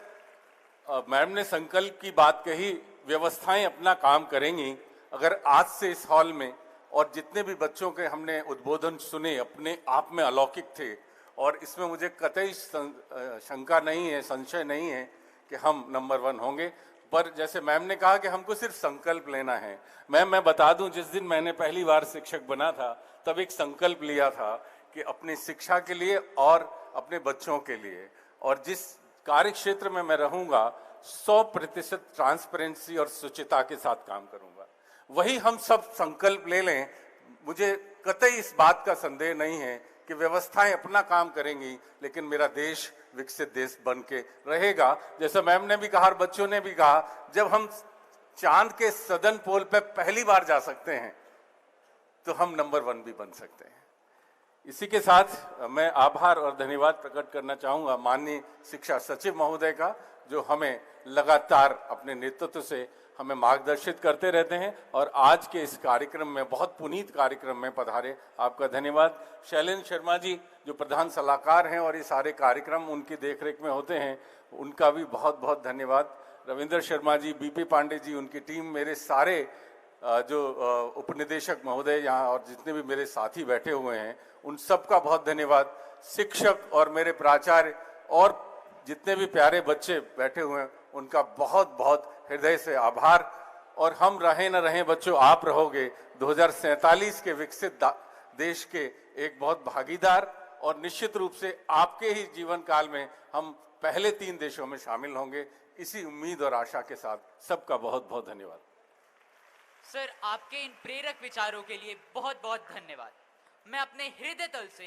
मैम ने संकल्प की बात कही, व्यवस्थाएं अपना काम करेंगी। अगर आज से इस हॉल में और जितने भी बच्चों के हमने उद्बोधन सुने अपने आप में अलौकिक थे और इसमें मुझे कतई शंका नहीं है, संशय नहीं है कि हम नंबर 1 होंगे। पर जैसे मैम ने कहा कि हमको सिर्फ संकल्प लेना है। मैं बता दूं, जिस दिन मैंने पहली बार शिक्षक बना था तब एक संकल्प लिया था कि अपनी शिक्षा के लिए और अपने बच्चों के लिए और जिस कार्य क्षेत्र में मैं रहूंगा 100% ट्रांसपेरेंसी और शुचिता के साथ काम करूंगा। वही हम सब संकल्प ले लें। मुझे कतई इस बात का संदेह नहीं है कि व्यवस्थाएं अपना काम करेंगी, लेकिन मेरा देश विकसित देश बन के रहेगा। जैसा मैम ने भी कहा और बच्चों ने भी कहा, जब हम चांद के सदर्न पोल पे पहली बार जा सकते हैं तो हम नंबर 1 भी बन सकते हैं। इसी के साथ मैं आभार और धन्यवाद प्रकट करना चाहूँगा माननीय शिक्षा सचिव महोदय का, जो हमें लगातार अपने नेतृत्व से हमें मार्गदर्शित करते रहते हैं और आज के इस कार्यक्रम में, बहुत पुनीत कार्यक्रम में पधारे, आपका धन्यवाद। शैलेंद्र शर्मा जी जो प्रधान सलाहकार हैं और ये सारे कार्यक्रम उनकी देखरेख में होते हैं, उनका भी बहुत बहुत धन्यवाद। रविंद्र शर्मा जी, बीपी पांडे जी, उनकी टीम, मेरे सारे जो उपनिदेशक महोदय यहाँ और जितने भी मेरे साथी बैठे हुए हैं, उन सबका बहुत धन्यवाद। शिक्षक और मेरे प्राचार्य और जितने भी प्यारे बच्चे बैठे हुए हैं, उनका बहुत बहुत हृदय से आभार। और हम रहें न रहें बच्चों, आप रहोगे 2047 के विकसित देश के एक बहुत भागीदार और निश्चित रूप से आपके ही जीवन काल में हम पहले 3 देशों में शामिल होंगे। इसी उम्मीद और आशा के साथ सबका बहुत बहुत धन्यवाद। सर, आपके इन प्रेरक विचारों के लिए बहुत बहुत धन्यवाद। मैं अपने हृदय तल से